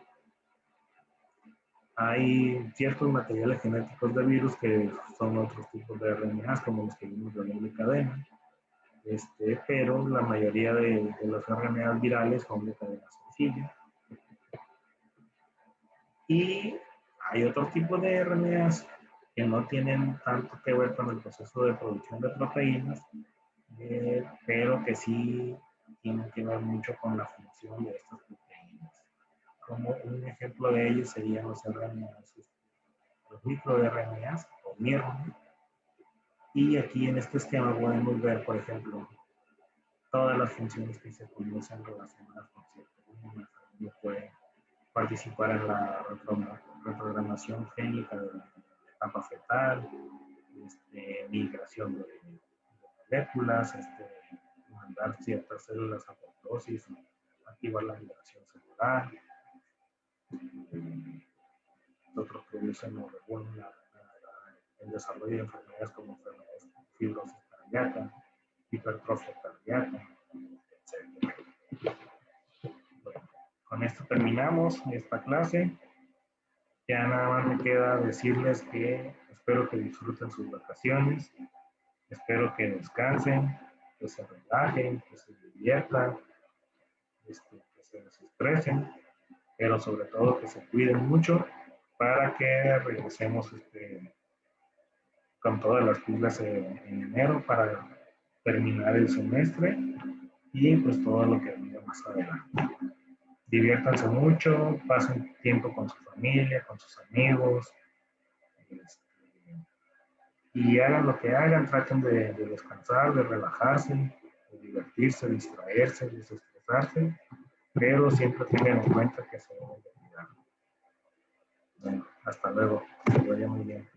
Hay ciertos materiales genéticos de virus que son otros tipos de RNAs, como los que vimos de doble cadena, pero la mayoría de los RNAs virales son de cadena sencilla. Y hay otro tipo de RNAs que no tienen tanto que ver con el proceso de producción de proteínas, pero que sí tienen que ver mucho con la función de estas proteínas. Como un ejemplo de ellos serían los RNAs, los microRNAs o miRNA. Y aquí en este esquema podemos ver, por ejemplo, todas las funciones que se conocen relacionadas con cierto genoma. Uno puede participar en la reprogramación génica de la etapa fetal, migración de moléculas, mandar ciertas células a apoptosis, activar la migración celular. Otros producen o regulan el desarrollo de enfermedades como enfermedades fibrosis cardíaca, hipertrofia cardíaca, etc. Bueno, con esto terminamos esta clase. Ya nada más me queda decirles que espero que disfruten sus vacaciones, espero que descansen, que se relajen, que se diviertan, que se desestresen, pero sobre todo que se cuiden mucho para que regresemos con todas las pilas en enero para terminar el semestre y pues todo lo que venga más adelante. Diviértanse mucho, pasen tiempo con su familia, con sus amigos, y hagan lo que hagan, traten de descansar, de relajarse, de divertirse, distraerse, desestresarse, pero siempre tengan en cuenta que se deben de cuidar. Bueno, hasta luego, que vaya muy bien.